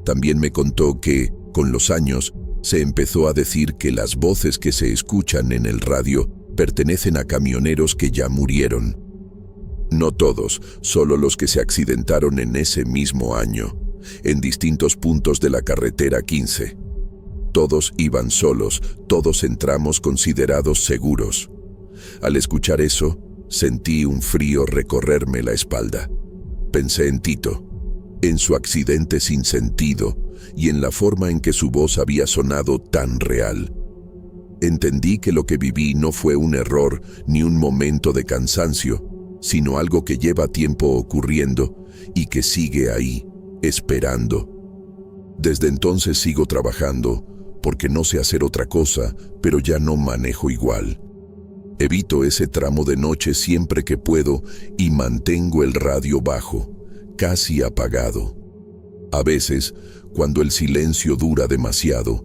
También me contó que, con los años, se empezó a decir que las voces que se escuchan en el radio pertenecen a camioneros que ya murieron. No todos, solo los que se accidentaron en ese mismo año, en distintos puntos de la carretera 15. Todos iban solos, todos en tramos considerados seguros. Al escuchar eso, sentí un frío recorrerme la espalda. Pensé en Tito. en su accidente sin sentido y en la forma en que su voz había sonado tan real. Entendí que lo que viví no fue un error ni un momento de cansancio, sino algo que lleva tiempo ocurriendo y que sigue ahí, esperando. Desde entonces sigo trabajando, porque no sé hacer otra cosa, pero ya no manejo igual. Evito ese tramo de noche siempre que puedo y mantengo el radio bajo, casi apagado. A veces, cuando el silencio dura demasiado,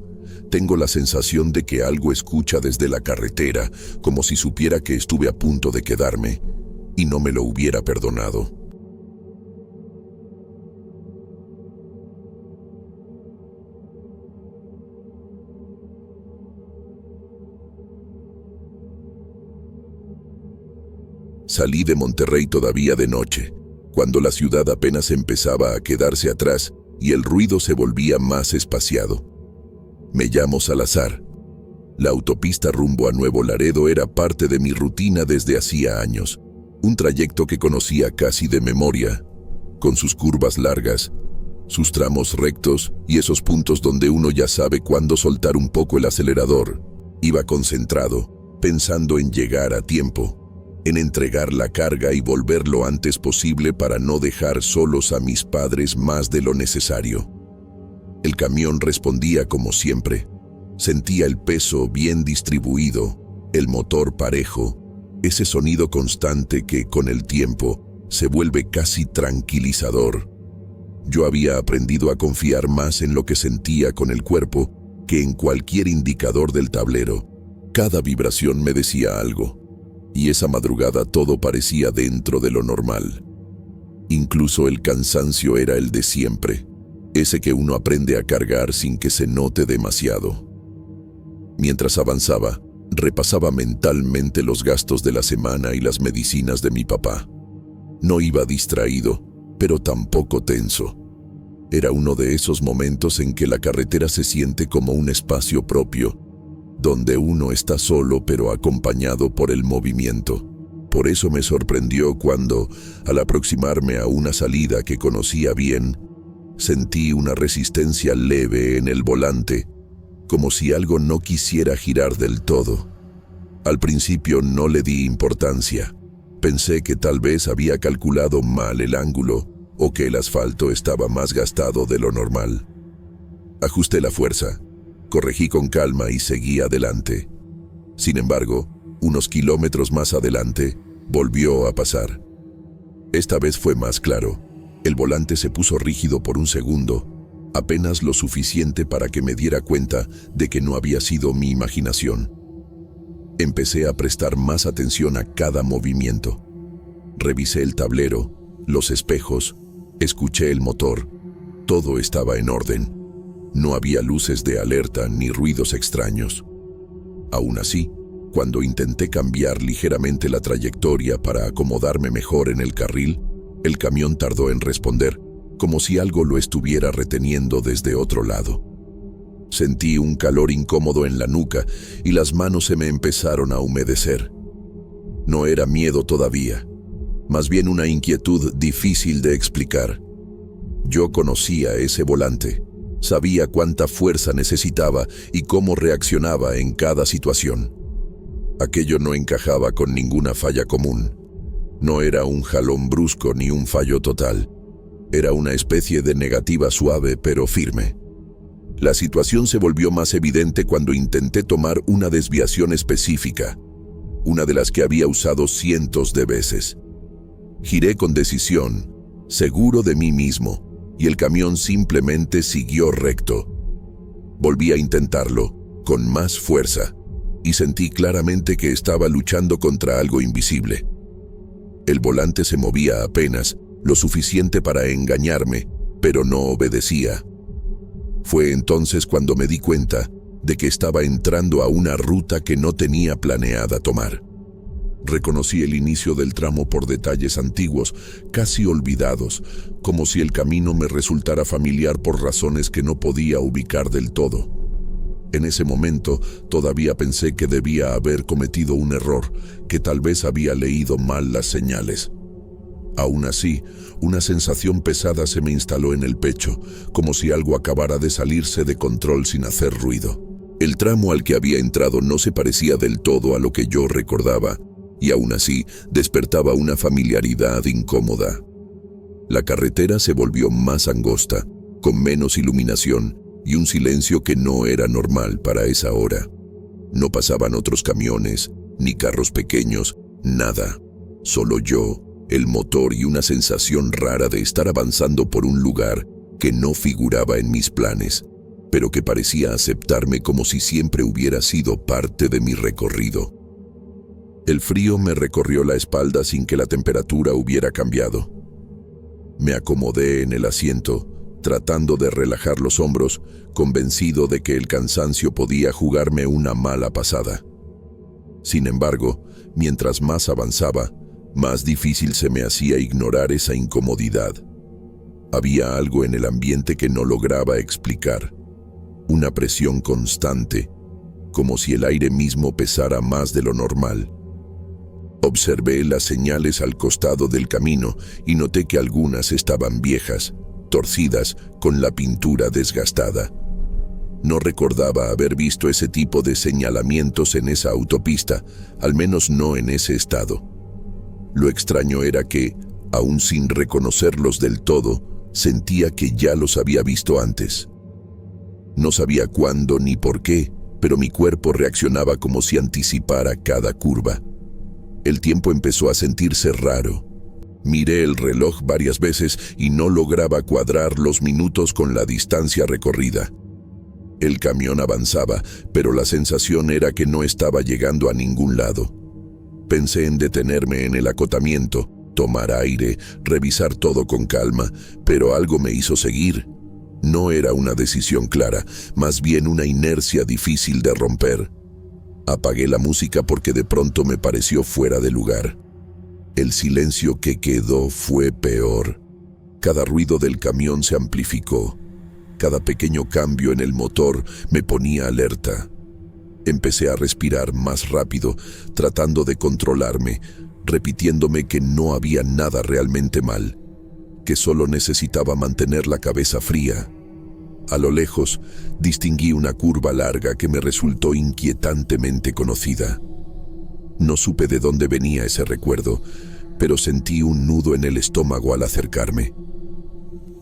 tengo la sensación de que algo escucha desde la carretera, como si supiera que estuve a punto de quedarme y no me lo hubiera perdonado. Salí de Monterrey todavía de noche, cuando la ciudad apenas empezaba a quedarse atrás y el ruido se volvía más espaciado. Me llamo Salazar. La autopista rumbo a Nuevo Laredo era parte de mi rutina desde hacía años, un trayecto que conocía casi de memoria, con sus curvas largas, sus tramos rectos y esos puntos donde uno ya sabe cuándo soltar un poco el acelerador. Iba concentrado, pensando en llegar a tiempo, en entregar la carga y volver lo antes posible para no dejar solos a mis padres más de lo necesario. El camión respondía como siempre. Sentía el peso bien distribuido, el motor parejo, ese sonido constante que, con el tiempo, se vuelve casi tranquilizador. Yo había aprendido a confiar más en lo que sentía con el cuerpo que en cualquier indicador del tablero. Cada vibración me decía algo. Y esa madrugada todo parecía dentro de lo normal. Incluso el cansancio era el de siempre, ese que uno aprende a cargar sin que se note demasiado. Mientras avanzaba, repasaba mentalmente los gastos de la semana y las medicinas de mi papá. No iba distraído, pero tampoco tenso. Era uno de esos momentos en que la carretera se siente como un espacio propio, donde uno está solo pero acompañado por el movimiento. Por eso me sorprendió cuando, al aproximarme a una salida que conocía bien, sentí una resistencia leve en el volante, como si algo no quisiera girar del todo. Al principio no le di importancia. Pensé que tal vez había calculado mal el ángulo o que el asfalto estaba más gastado de lo normal. Ajusté la fuerza. Corregí con calma y seguí adelante. Sin embargo, unos kilómetros más adelante, volvió a pasar. Esta vez fue más claro. El volante se puso rígido por un segundo, apenas lo suficiente para que me diera cuenta de que no había sido mi imaginación. Empecé a prestar más atención a cada movimiento. Revisé el tablero, los espejos, escuché el motor. Todo estaba en orden. No había luces de alerta ni ruidos extraños. Aún así, cuando intenté cambiar ligeramente la trayectoria para acomodarme mejor en el carril, el camión tardó en responder, como si algo lo estuviera reteniendo desde otro lado. Sentí un calor incómodo en la nuca y las manos se me empezaron a humedecer. No era miedo todavía, más bien una inquietud difícil de explicar. Yo conocía ese volante. Sabía cuánta fuerza necesitaba y cómo reaccionaba en cada situación. Aquello no encajaba con ninguna falla común. No era un jalón brusco ni un fallo total. Era una especie de negativa suave pero firme. La situación se volvió más evidente cuando intenté tomar una desviación específica, una de las que había usado cientos de veces. Giré con decisión, seguro de mí mismo, y el camión simplemente siguió recto. Volví a intentarlo, con más fuerza, y sentí claramente que estaba luchando contra algo invisible. El volante se movía apenas, lo suficiente para engañarme, pero no obedecía. Fue entonces cuando me di cuenta de que estaba entrando a una ruta que no tenía planeada tomar. Reconocí el inicio del tramo por detalles antiguos, casi olvidados, como si el camino me resultara familiar por razones que no podía ubicar del todo. En ese momento todavía pensé que debía haber cometido un error, que tal vez había leído mal las señales. Aún así, una sensación pesada se me instaló en el pecho, como si algo acabara de salirse de control sin hacer ruido. El tramo al que había entrado no se parecía del todo a lo que yo recordaba, y aún así despertaba una familiaridad incómoda. La carretera se volvió más angosta, con menos iluminación y un silencio que no era normal para esa hora. No pasaban otros camiones, ni carros pequeños, nada. Solo yo, el motor y una sensación rara de estar avanzando por un lugar que no figuraba en mis planes, pero que parecía aceptarme como si siempre hubiera sido parte de mi recorrido. El frío me recorrió la espalda sin que la temperatura hubiera cambiado. Me acomodé en el asiento, tratando de relajar los hombros, convencido de que el cansancio podía jugarme una mala pasada. Sin embargo, mientras más avanzaba, más difícil se me hacía ignorar esa incomodidad. Había algo en el ambiente que no lograba explicar. Una presión constante, como si el aire mismo pesara más de lo normal. Observé las señales al costado del camino y noté que algunas estaban viejas, torcidas, con la pintura desgastada. No recordaba haber visto ese tipo de señalamientos en esa autopista, al menos no en ese estado. Lo extraño era que, aún sin reconocerlos del todo, sentía que ya los había visto antes. No sabía cuándo ni por qué, pero mi cuerpo reaccionaba como si anticipara cada curva. El tiempo empezó a sentirse raro. Miré el reloj varias veces y no lograba cuadrar los minutos con la distancia recorrida. El camión avanzaba, pero la sensación era que no estaba llegando a ningún lado. Pensé en detenerme en el acotamiento, tomar aire, revisar todo con calma, pero algo me hizo seguir. No era una decisión clara, más bien una inercia difícil de romper. Apagué la música porque de pronto me pareció fuera de lugar. El silencio que quedó fue peor. Cada ruido del camión se amplificó. Cada pequeño cambio en el motor me ponía alerta. Empecé a respirar más rápido, tratando de controlarme, repitiéndome que no había nada realmente mal, que solo necesitaba mantener la cabeza fría. A lo lejos, distinguí una curva larga que me resultó inquietantemente conocida. No supe de dónde venía ese recuerdo, pero sentí un nudo en el estómago al acercarme.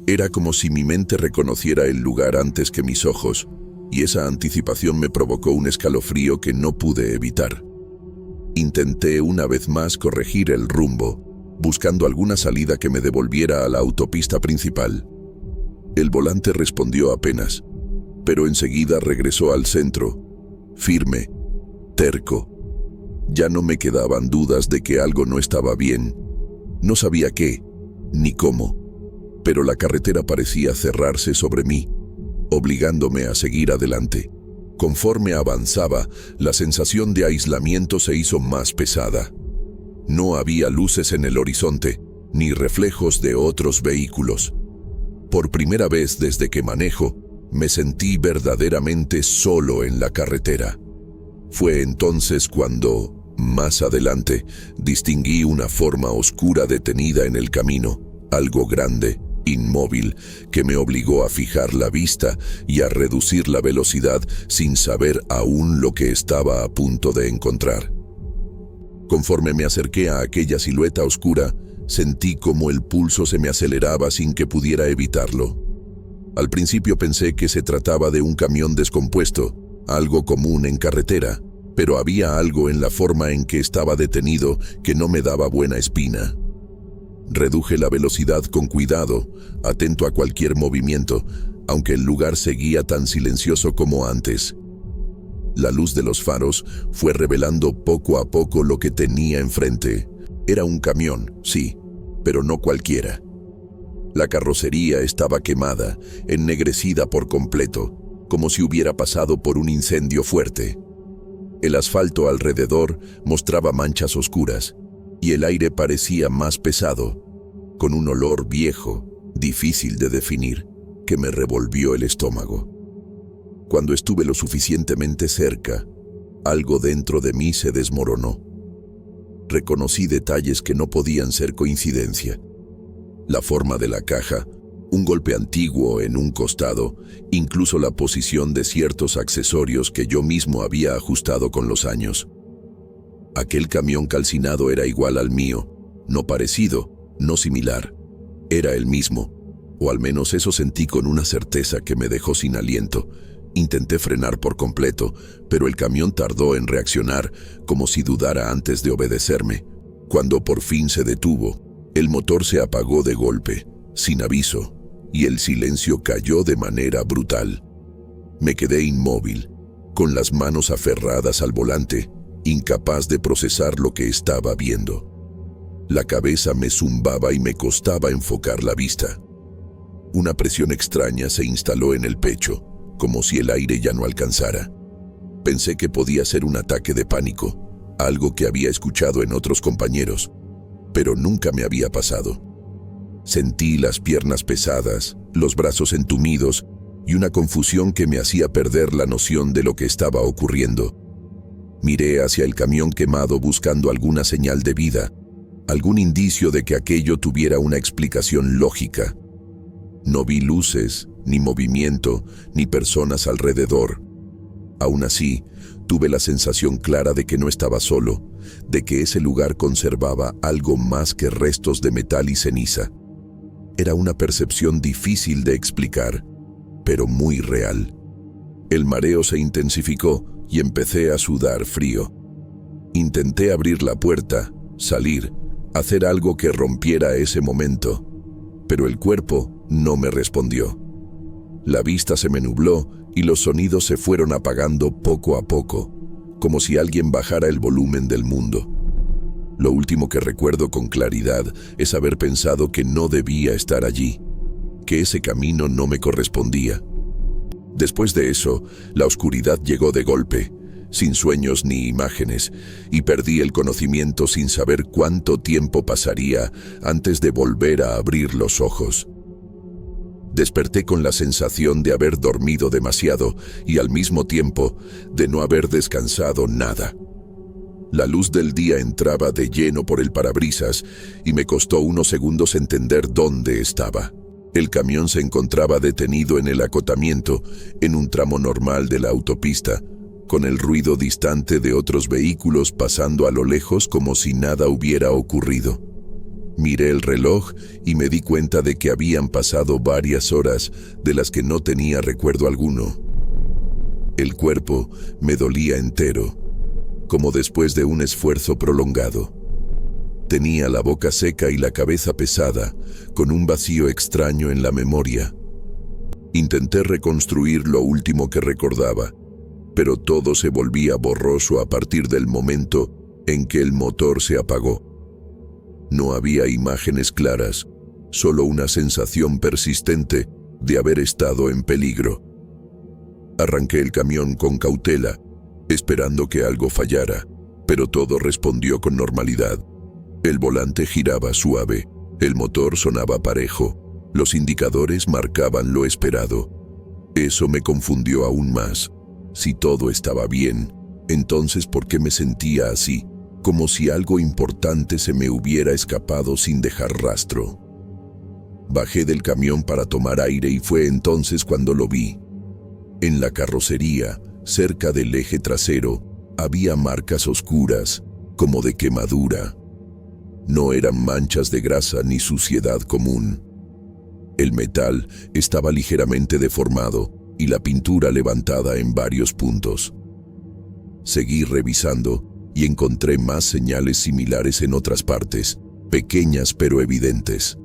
Era como si mi mente reconociera el lugar antes que mis ojos, y esa anticipación me provocó un escalofrío que no pude evitar. Intenté una vez más corregir el rumbo, buscando alguna salida que me devolviera a la autopista principal. El volante respondió apenas, pero enseguida regresó al centro, firme, terco. Ya no me quedaban dudas de que algo no estaba bien. No sabía qué, ni cómo, pero la carretera parecía cerrarse sobre mí, obligándome a seguir adelante. Conforme avanzaba, la sensación de aislamiento se hizo más pesada. No había luces en el horizonte, ni reflejos de otros vehículos. Por primera vez desde que manejo, me sentí verdaderamente solo en la carretera. Fue entonces cuando, más adelante, distinguí una forma oscura detenida en el camino, algo grande, inmóvil, que me obligó a fijar la vista y a reducir la velocidad sin saber aún lo que estaba a punto de encontrar. Conforme me acerqué a aquella silueta oscura, sentí como el pulso se me aceleraba sin que pudiera evitarlo. Al principio pensé que se trataba de un camión descompuesto, algo común en carretera, pero había algo en la forma en que estaba detenido que no me daba buena espina. Reduje la velocidad con cuidado, atento a cualquier movimiento, aunque el lugar seguía tan silencioso como antes. La luz de los faros fue revelando poco a poco lo que tenía enfrente. Era un camión, sí, pero no cualquiera. La carrocería estaba quemada, ennegrecida por completo, como si hubiera pasado por un incendio fuerte. El asfalto alrededor mostraba manchas oscuras, y el aire parecía más pesado, con un olor viejo, difícil de definir, que me revolvió el estómago. Cuando estuve lo suficientemente cerca, algo dentro de mí se desmoronó. reconocí detalles que no podían ser coincidencia. La forma de la caja, un golpe antiguo en un costado, incluso la posición de ciertos accesorios que yo mismo había ajustado con los años. Aquel camión calcinado era igual al mío, no parecido, no similar. Era el mismo, o al menos eso sentí con una certeza que me dejó sin aliento. Intenté frenar por completo, pero el camión tardó en reaccionar, como si dudara antes de obedecerme. Cuando por fin se detuvo, el motor se apagó de golpe, sin aviso, y el silencio cayó de manera brutal. Me quedé inmóvil, con las manos aferradas al volante, incapaz de procesar lo que estaba viendo. La cabeza me zumbaba y me costaba enfocar la vista. Una presión extraña se instaló en el pecho, como si el aire ya no alcanzara. Pensé que podía ser un ataque de pánico, algo que había escuchado en otros compañeros, pero nunca me había pasado. Sentí las piernas pesadas, los brazos entumidos y una confusión que me hacía perder la noción de lo que estaba ocurriendo. Miré hacia el camión quemado buscando alguna señal de vida, algún indicio de que aquello tuviera una explicación lógica. No vi luces, ni movimiento, ni personas alrededor. Aún así, tuve la sensación clara de que no estaba solo, de que ese lugar conservaba algo más que restos de metal y ceniza. Era una percepción difícil de explicar, pero muy real. El mareo se intensificó y empecé a sudar frío. Intenté abrir la puerta, salir, hacer algo que rompiera ese momento, pero el cuerpo no me respondió. La vista se me nubló y los sonidos se fueron apagando poco a poco, como si alguien bajara el volumen del mundo. Lo último que recuerdo con claridad es haber pensado que no debía estar allí, que ese camino no me correspondía. Después de eso, la oscuridad llegó de golpe, sin sueños ni imágenes, y perdí el conocimiento sin saber cuánto tiempo pasaría antes de volver a abrir los ojos. Desperté con la sensación de haber dormido demasiado y al mismo tiempo de no haber descansado nada. La luz del día entraba de lleno por el parabrisas y me costó unos segundos entender dónde estaba. El camión se encontraba detenido en el acotamiento, en un tramo normal de la autopista, con el ruido distante de otros vehículos pasando a lo lejos como si nada hubiera ocurrido. Miré el reloj y me di cuenta de que habían pasado varias horas de las que no tenía recuerdo alguno. El cuerpo me dolía entero, como después de un esfuerzo prolongado. Tenía la boca seca y la cabeza pesada, con un vacío extraño en la memoria. Intenté reconstruir lo último que recordaba, pero todo se volvía borroso a partir del momento en que el motor se apagó. No había imágenes claras, solo una sensación persistente de haber estado en peligro. Arranqué el camión con cautela, esperando que algo fallara, pero todo respondió con normalidad. El volante giraba suave, el motor sonaba parejo, los indicadores marcaban lo esperado. Eso me confundió aún más. Si todo estaba bien, entonces ¿por qué me sentía así? Como si algo importante se me hubiera escapado sin dejar rastro. Bajé del camión para tomar aire y fue entonces cuando lo vi. En la carrocería, cerca del eje trasero, había marcas oscuras, como de quemadura. No eran manchas de grasa ni suciedad común. El metal estaba ligeramente deformado y la pintura levantada en varios puntos. Seguí revisando y encontré más señales similares en otras partes, pequeñas pero evidentes.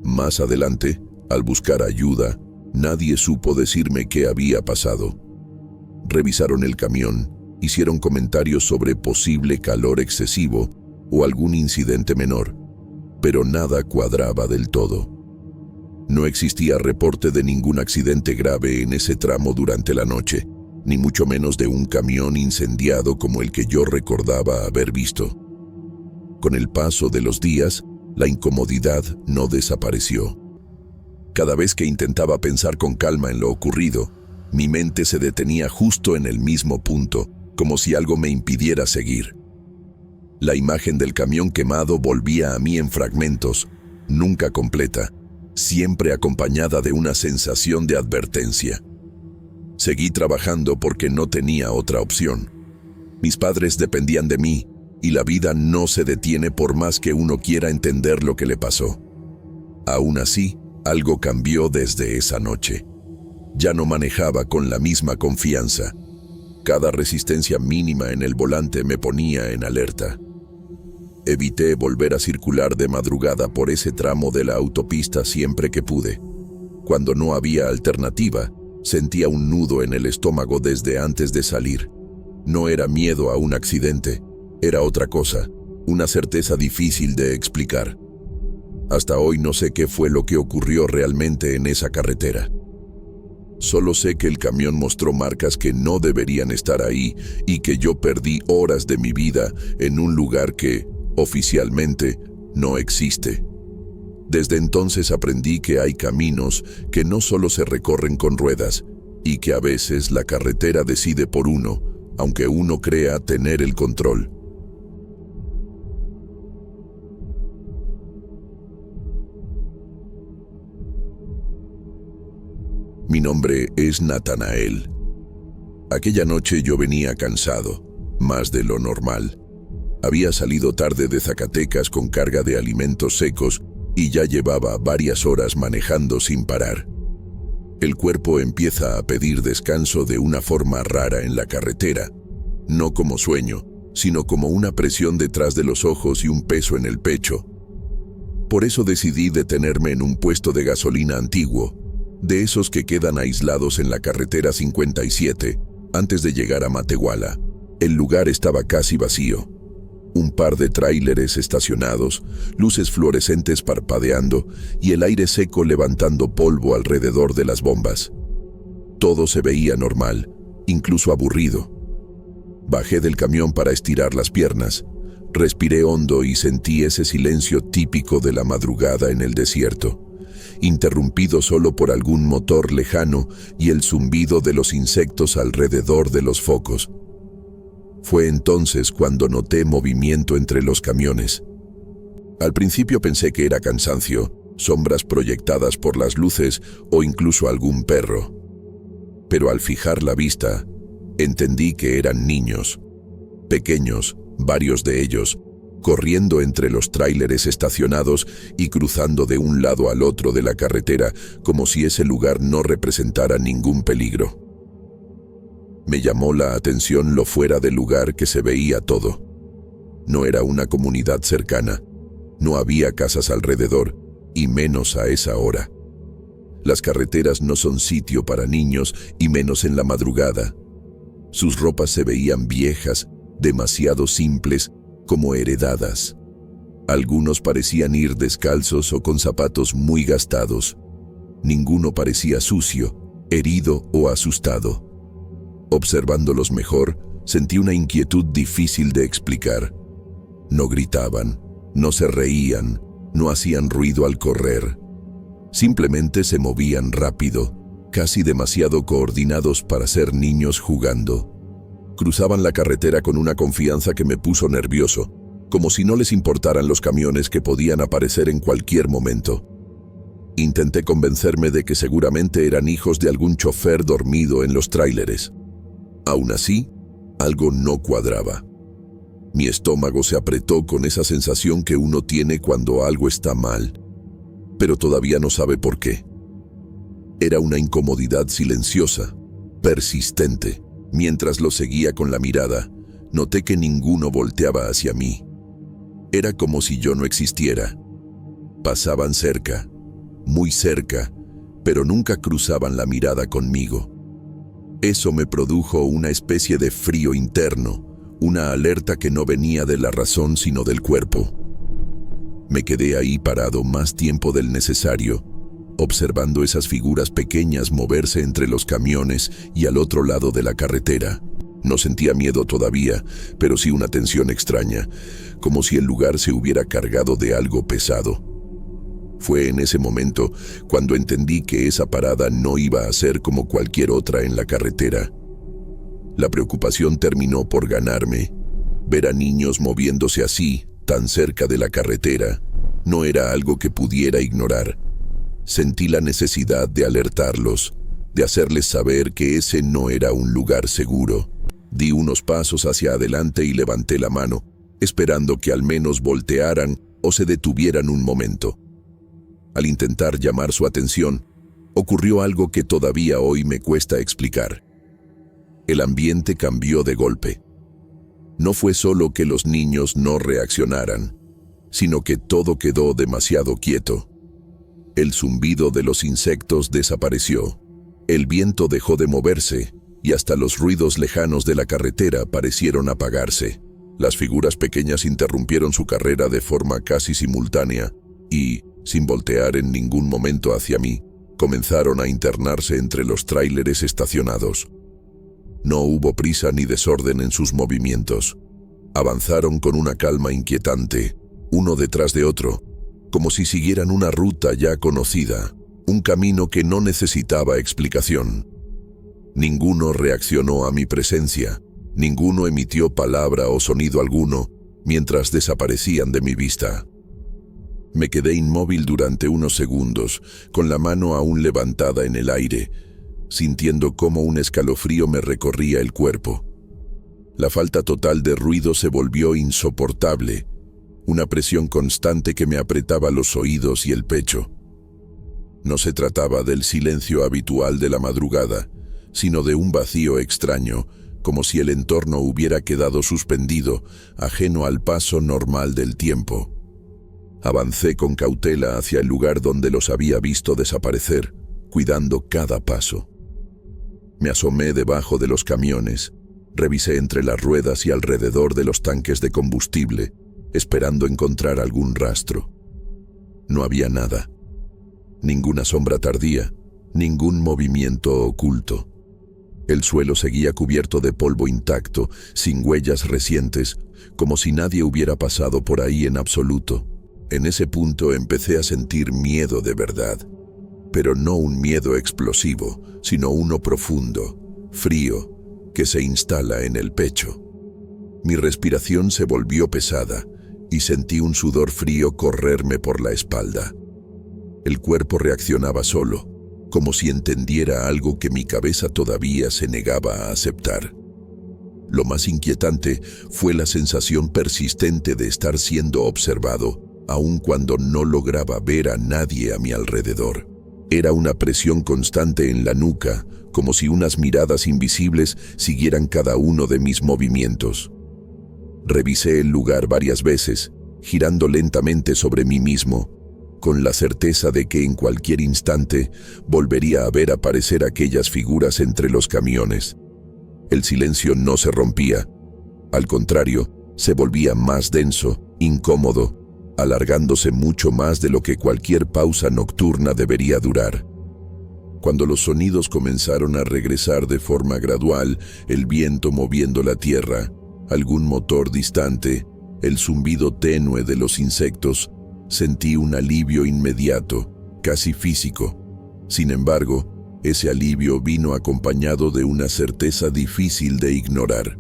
Más adelante, al buscar ayuda, nadie supo decirme qué había pasado. Revisaron el camión, hicieron comentarios sobre posible calor excesivo o algún incidente menor, pero nada cuadraba del todo. No existía reporte de ningún accidente grave en ese tramo durante la noche, ni mucho menos de un camión incendiado como el que yo recordaba haber visto. Con el paso de los días, la incomodidad no desapareció. Cada vez que intentaba pensar con calma en lo ocurrido, mi mente se detenía justo en el mismo punto, como si algo me impidiera seguir. La imagen del camión quemado volvía a mí en fragmentos, nunca completa, siempre acompañada de una sensación de advertencia. Seguí trabajando porque no tenía otra opción. Mis padres dependían de mí, y la vida no se detiene por más que uno quiera entender lo que le pasó. Aún así, algo cambió desde esa noche. Ya no manejaba con la misma confianza. Cada resistencia mínima en el volante me ponía en alerta. Evité volver a circular de madrugada por ese tramo de la autopista siempre que pude. Cuando no había alternativa, sentía un nudo en el estómago desde antes de salir. No era miedo a un accidente, era otra cosa, una certeza difícil de explicar. Hasta hoy no sé qué fue lo que ocurrió realmente en esa carretera. Solo sé que el camión mostró marcas que no deberían estar ahí y que yo perdí horas de mi vida en un lugar que, oficialmente, no existe. Desde entonces aprendí que hay caminos que no solo se recorren con ruedas y que a veces la carretera decide por uno, aunque uno crea tener el control. Mi nombre es Natanael. Aquella noche yo venía cansado, más de lo normal. Había salido tarde de Zacatecas con carga de alimentos secos y ya llevaba varias horas manejando sin parar. El cuerpo empieza a pedir descanso de una forma rara en la carretera, no como sueño, sino como una presión detrás de los ojos y un peso en el pecho. Por eso decidí detenerme en un puesto de gasolina antiguo, de esos que quedan aislados en la carretera 57, antes de llegar a Matehuala. El lugar estaba casi vacío. Un par de tráileres estacionados, luces fluorescentes parpadeando y el aire seco levantando polvo alrededor de las bombas. Todo se veía normal, incluso aburrido. Bajé del camión para estirar las piernas, respiré hondo y sentí ese silencio típico de la madrugada en el desierto, interrumpido solo por algún motor lejano y el zumbido de los insectos alrededor de los focos. Fue entonces cuando noté movimiento entre los camiones. Al principio pensé que era cansancio, sombras proyectadas por las luces o incluso algún perro. Pero al fijar la vista, entendí que eran niños, pequeños, varios de ellos, corriendo entre los tráileres estacionados y cruzando de un lado al otro de la carretera como si ese lugar no representara ningún peligro. Me llamó la atención lo fuera de lugar que se veía todo. No era una comunidad cercana, no había casas alrededor, y menos a esa hora. Las carreteras no son sitio para niños, y menos en la madrugada. Sus ropas se veían viejas, demasiado simples, como heredadas. Algunos parecían ir descalzos o con zapatos muy gastados. Ninguno parecía sucio, herido o asustado. Observándolos mejor, sentí una inquietud difícil de explicar. No gritaban, no se reían, no hacían ruido al correr. Simplemente se movían rápido, casi demasiado coordinados para ser niños jugando. Cruzaban la carretera con una confianza que me puso nervioso, como si no les importaran los camiones que podían aparecer en cualquier momento. Intenté convencerme de que seguramente eran hijos de algún chofer dormido en los tráileres. Aún así, algo no cuadraba. Mi estómago se apretó con esa sensación que uno tiene cuando algo está mal, pero todavía no sabe por qué. Era una incomodidad silenciosa, persistente. Mientras lo seguía con la mirada, noté que ninguno volteaba hacia mí. Era como si yo no existiera. Pasaban cerca, muy cerca, pero nunca cruzaban la mirada conmigo. Eso me produjo una especie de frío interno, una alerta que no venía de la razón sino del cuerpo. Me quedé ahí parado más tiempo del necesario, observando esas figuras pequeñas moverse entre los camiones y al otro lado de la carretera. No sentía miedo todavía, pero sí una tensión extraña, como si el lugar se hubiera cargado de algo pesado. Fue en ese momento cuando entendí que esa parada no iba a ser como cualquier otra en la carretera. La preocupación terminó por ganarme. Ver a niños moviéndose así, tan cerca de la carretera, no era algo que pudiera ignorar. Sentí la necesidad de alertarlos, de hacerles saber que ese no era un lugar seguro. Di unos pasos hacia adelante y levanté la mano, esperando que al menos voltearan o se detuvieran un momento. Al intentar llamar su atención, ocurrió algo que todavía hoy me cuesta explicar. El ambiente cambió de golpe. No fue solo que los niños no reaccionaran, sino que todo quedó demasiado quieto. El zumbido de los insectos desapareció, el viento dejó de moverse y hasta los ruidos lejanos de la carretera parecieron apagarse. Las figuras pequeñas interrumpieron su carrera de forma casi simultánea y, sin voltear en ningún momento hacia mí, comenzaron a internarse entre los tráileres estacionados. No hubo prisa ni desorden en sus movimientos. Avanzaron con una calma inquietante, uno detrás de otro, como si siguieran una ruta ya conocida, un camino que no necesitaba explicación. Ninguno reaccionó a mi presencia, ninguno emitió palabra o sonido alguno mientras desaparecían de mi vista. Me quedé inmóvil durante unos segundos, con la mano aún levantada en el aire, sintiendo cómo un escalofrío me recorría el cuerpo. La falta total de ruido se volvió insoportable, una presión constante que me apretaba los oídos y el pecho. No se trataba del silencio habitual de la madrugada, sino de un vacío extraño, como si el entorno hubiera quedado suspendido, ajeno al paso normal del tiempo. Avancé con cautela hacia el lugar donde los había visto desaparecer, cuidando cada paso. Me asomé debajo de los camiones, revisé entre las ruedas y alrededor de los tanques de combustible, esperando encontrar algún rastro. No había nada. Ninguna sombra tardía, ningún movimiento oculto. El suelo seguía cubierto de polvo intacto, sin huellas recientes, como si nadie hubiera pasado por ahí en absoluto. En ese punto empecé a sentir miedo de verdad, pero no un miedo explosivo, sino uno profundo, frío, que se instala en el pecho. Mi respiración se volvió pesada y sentí un sudor frío correrme por la espalda. El cuerpo reaccionaba solo, como si entendiera algo que mi cabeza todavía se negaba a aceptar. Lo más inquietante fue la sensación persistente de estar siendo observado, aun cuando no lograba ver a nadie a mi alrededor. Era una presión constante en la nuca, como si unas miradas invisibles siguieran cada uno de mis movimientos. Revisé el lugar varias veces, girando lentamente sobre mí mismo, con la certeza de que en cualquier instante volvería a ver aparecer aquellas figuras entre los camiones. El silencio no se rompía, al contrario, se volvía más denso, incómodo, alargándose mucho más de lo que cualquier pausa nocturna debería durar. Cuando los sonidos comenzaron a regresar de forma gradual, el viento moviendo la tierra, algún motor distante, el zumbido tenue de los insectos, sentí un alivio inmediato, casi físico. Sin embargo, ese alivio vino acompañado de una certeza difícil de ignorar.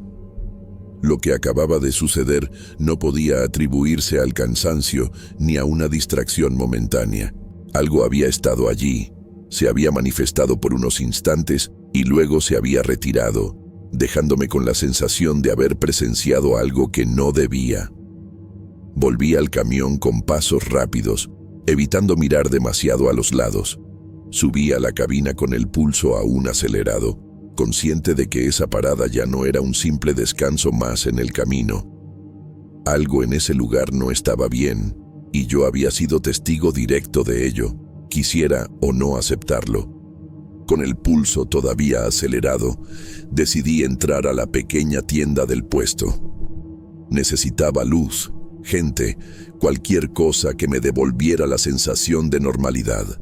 Lo que acababa de suceder no podía atribuirse al cansancio ni a una distracción momentánea. Algo había estado allí, se había manifestado por unos instantes y luego se había retirado, dejándome con la sensación de haber presenciado algo que no debía. Volví al camión con pasos rápidos, evitando mirar demasiado a los lados. Subí a la cabina con el pulso aún acelerado, consciente de que esa parada ya no era un simple descanso más en el camino. Algo en ese lugar no estaba bien, y yo había sido testigo directo de ello, quisiera o no aceptarlo. Con el pulso todavía acelerado, decidí entrar a la pequeña tienda del puesto. Necesitaba luz, gente, cualquier cosa que me devolviera la sensación de normalidad.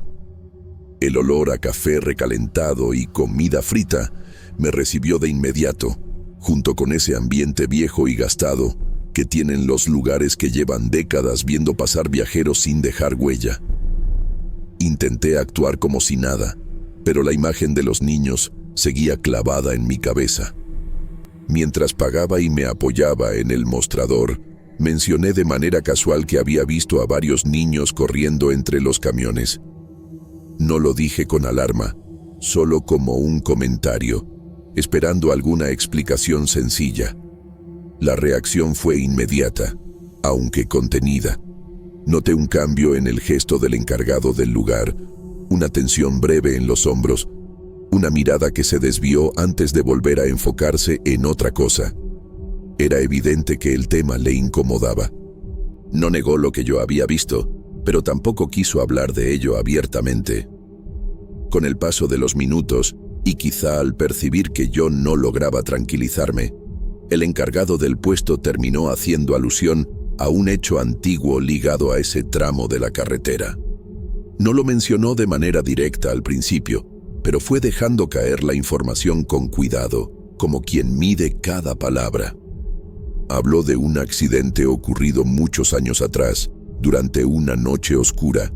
El olor a café recalentado y comida frita me recibió de inmediato, junto con ese ambiente viejo y gastado que tienen los lugares que llevan décadas viendo pasar viajeros sin dejar huella. Intenté actuar como si nada, pero la imagen de los niños seguía clavada en mi cabeza. Mientras pagaba y me apoyaba en el mostrador, mencioné de manera casual que había visto a varios niños corriendo entre los camiones. No lo dije con alarma, solo como un comentario, esperando alguna explicación sencilla. La reacción fue inmediata, aunque contenida. Noté un cambio en el gesto del encargado del lugar, una tensión breve en los hombros, una mirada que se desvió antes de volver a enfocarse en otra cosa. Era evidente que el tema le incomodaba. No negó lo que yo había visto, pero tampoco quiso hablar de ello abiertamente. Con el paso de los minutos, y quizá al percibir que yo no lograba tranquilizarme, el encargado del puesto terminó haciendo alusión a un hecho antiguo ligado a ese tramo de la carretera. No lo mencionó de manera directa al principio, pero fue dejando caer la información con cuidado, como quien mide cada palabra. Habló de un accidente ocurrido muchos años atrás, durante una noche oscura,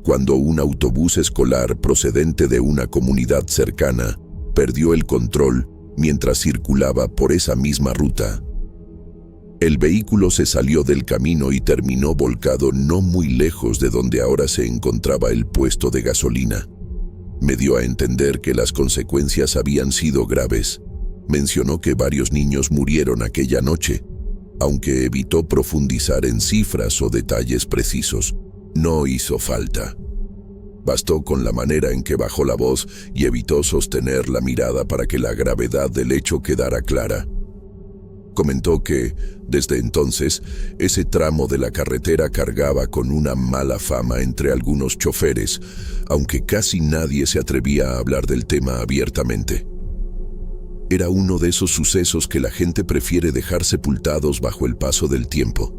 cuando un autobús escolar procedente de una comunidad cercana perdió el control mientras circulaba por esa misma ruta. El vehículo se salió del camino y terminó volcado no muy lejos de donde ahora se encontraba el puesto de gasolina. Me dio a entender que las consecuencias habían sido graves. Mencionó que varios niños murieron aquella noche, aunque evitó profundizar en cifras o detalles precisos. No hizo falta. Bastó con la manera en que bajó la voz y evitó sostener la mirada para que la gravedad del hecho quedara clara. Comentó que, desde entonces, ese tramo de la carretera cargaba con una mala fama entre algunos choferes, aunque casi nadie se atrevía a hablar del tema abiertamente. Era uno de esos sucesos que la gente prefiere dejar sepultados bajo el paso del tiempo.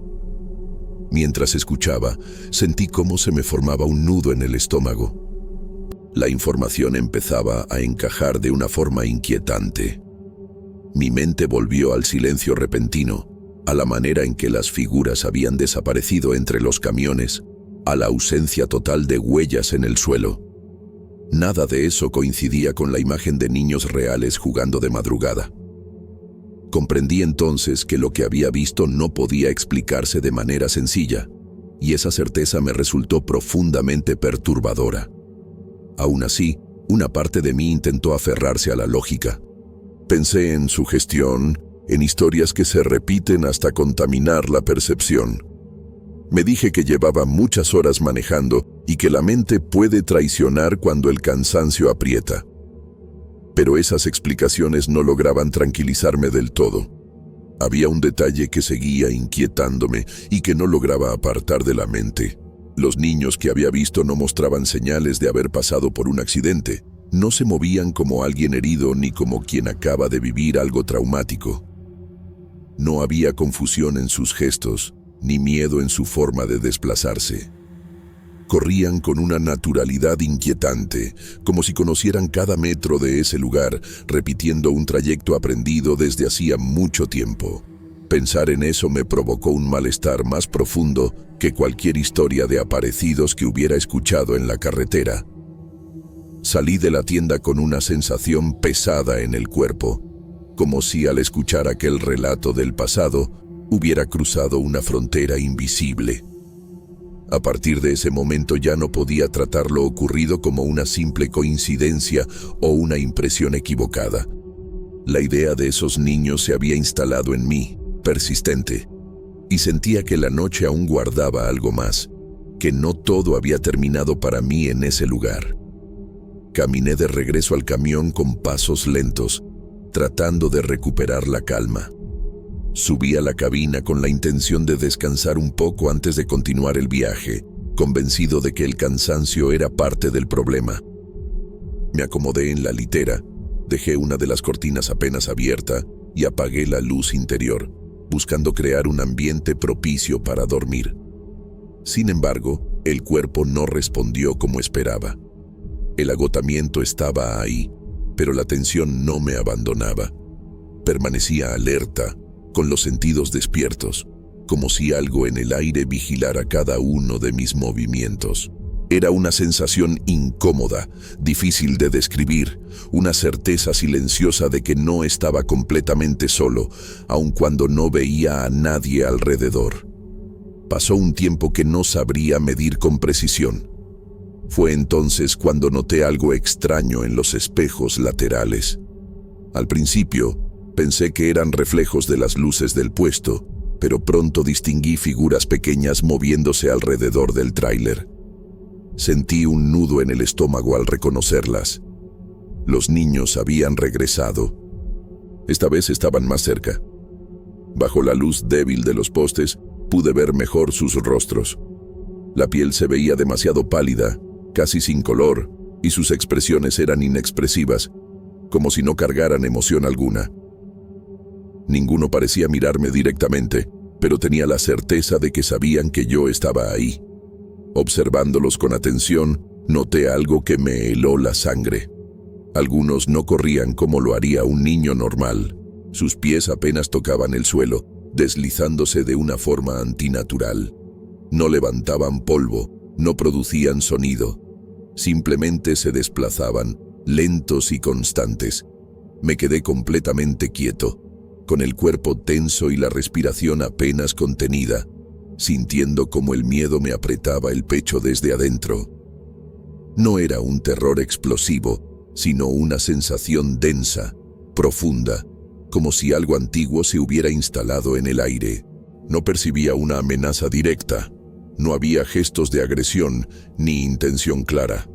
Mientras escuchaba, sentí cómo se me formaba un nudo en el estómago. La información empezaba a encajar de una forma inquietante. Mi mente volvió al silencio repentino, a la manera en que las figuras habían desaparecido entre los camiones, a la ausencia total de huellas en el suelo. Nada de eso coincidía con la imagen de niños reales jugando de madrugada. Comprendí entonces que lo que había visto no podía explicarse de manera sencilla, y esa certeza me resultó profundamente perturbadora. Aún así, una parte de mí intentó aferrarse a la lógica. Pensé en sugestión, en historias que se repiten hasta contaminar la percepción. Me dije que llevaba muchas horas manejando y que la mente puede traicionar cuando el cansancio aprieta. Pero esas explicaciones no lograban tranquilizarme del todo. Había un detalle que seguía inquietándome y que no lograba apartar de la mente. Los niños que había visto no mostraban señales de haber pasado por un accidente. No se movían como alguien herido ni como quien acaba de vivir algo traumático. No había confusión en sus gestos, ni miedo en su forma de desplazarse. Corrían con una naturalidad inquietante, como si conocieran cada metro de ese lugar, repitiendo un trayecto aprendido desde hacía mucho tiempo. Pensar en eso me provocó un malestar más profundo que cualquier historia de aparecidos que hubiera escuchado en la carretera. Salí de la tienda con una sensación pesada en el cuerpo, como si al escuchar aquel relato del pasado hubiera cruzado una frontera invisible. A partir de ese momento ya no podía tratar lo ocurrido como una simple coincidencia o una impresión equivocada. La idea de esos niños se había instalado en mí, persistente, y sentía que la noche aún guardaba algo más, que no todo había terminado para mí en ese lugar. Caminé de regreso al camión con pasos lentos, tratando de recuperar la calma. Subí a la cabina con la intención de descansar un poco antes de continuar el viaje, convencido de que el cansancio era parte del problema. Me acomodé en la litera, dejé una de las cortinas apenas abierta y apagué la luz interior, buscando crear un ambiente propicio para dormir. Sin embargo, el cuerpo no respondió como esperaba. El agotamiento estaba ahí, pero la tensión no me abandonaba. Permanecía alerta, con los sentidos despiertos, como si algo en el aire vigilara cada uno de mis movimientos. Era una sensación incómoda, difícil de describir, una certeza silenciosa de que no estaba completamente solo, aun cuando no veía a nadie alrededor. Pasó un tiempo que no sabría medir con precisión. Fue entonces cuando noté algo extraño en los espejos laterales. Al principio, pensé que eran reflejos de las luces del puesto, pero pronto distinguí figuras pequeñas moviéndose alrededor del tráiler. Sentí un nudo en el estómago al reconocerlas. Los niños habían regresado. Esta vez estaban más cerca. Bajo la luz débil de los postes, pude ver mejor sus rostros. La piel se veía demasiado pálida, casi sin color, y sus expresiones eran inexpresivas, como si no cargaran emoción alguna. Ninguno parecía mirarme directamente, pero tenía la certeza de que sabían que yo estaba ahí. Observándolos con atención, noté algo que me heló la sangre. Algunos no corrían como lo haría un niño normal. Sus pies apenas tocaban el suelo, deslizándose de una forma antinatural. No levantaban polvo, no producían sonido. Simplemente se desplazaban, lentos y constantes. Me quedé completamente quieto, con el cuerpo tenso y la respiración apenas contenida, sintiendo cómo el miedo me apretaba el pecho desde adentro. No era un terror explosivo, sino una sensación densa, profunda, como si algo antiguo se hubiera instalado en el aire. No percibía una amenaza directa, no había gestos de agresión ni intención clara,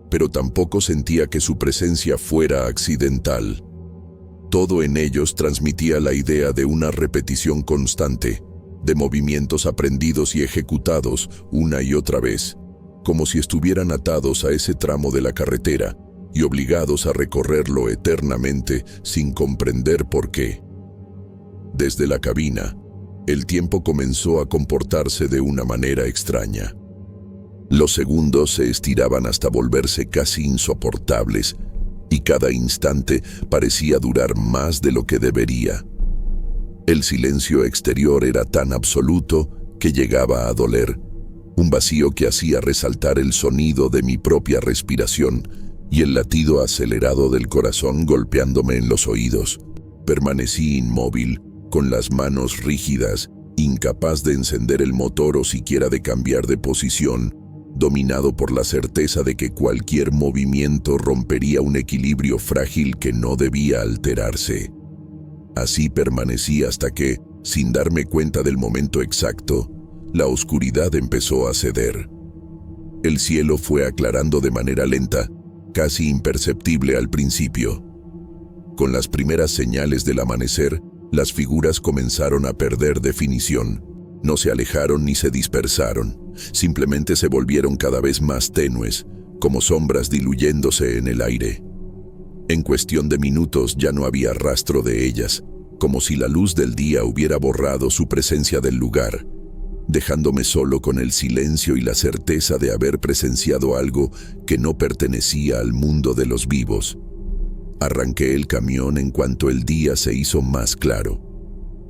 pero tampoco sentía que su presencia fuera accidental. Todo en ellos transmitía la idea de una repetición constante, de movimientos aprendidos y ejecutados una y otra vez, como si estuvieran atados a ese tramo de la carretera y obligados a recorrerlo eternamente sin comprender por qué. Desde la cabina, el tiempo comenzó a comportarse de una manera extraña. Los segundos se estiraban hasta volverse casi insoportables, y cada instante parecía durar más de lo que debería. El silencio exterior era tan absoluto que llegaba a doler, un vacío que hacía resaltar el sonido de mi propia respiración y el latido acelerado del corazón golpeándome en los oídos. Permanecí inmóvil, con las manos rígidas, incapaz de encender el motor o siquiera de cambiar de posición, dominado por la certeza de que cualquier movimiento rompería un equilibrio frágil que no debía alterarse. Así permanecí hasta que, sin darme cuenta del momento exacto, la oscuridad empezó a ceder. El cielo fue aclarando de manera lenta, casi imperceptible al principio. Con las primeras señales del amanecer, las figuras comenzaron a perder definición. No se alejaron ni se dispersaron, simplemente se volvieron cada vez más tenues, como sombras diluyéndose en el aire. En cuestión de minutos ya no había rastro de ellas, como si la luz del día hubiera borrado su presencia del lugar, dejándome solo con el silencio y la certeza de haber presenciado algo que no pertenecía al mundo de los vivos. Arranqué el camión en cuanto el día se hizo más claro.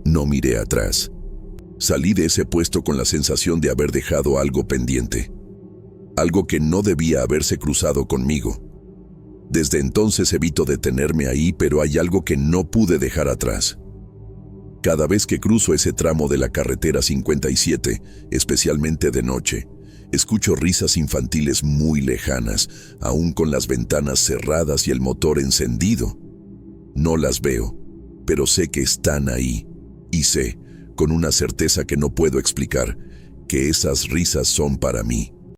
No miré atrás. Salí de ese puesto con la sensación de haber dejado algo pendiente, algo que no debía haberse cruzado conmigo. Desde entonces evito detenerme ahí, pero hay algo que no pude dejar atrás. Cada vez que cruzo ese tramo de la carretera 57, especialmente de noche, escucho risas infantiles muy lejanas, aún con las ventanas cerradas y el motor encendido. No las veo, pero sé que están ahí, y sé, con una certeza que no puedo explicar, que esas risas son para mí.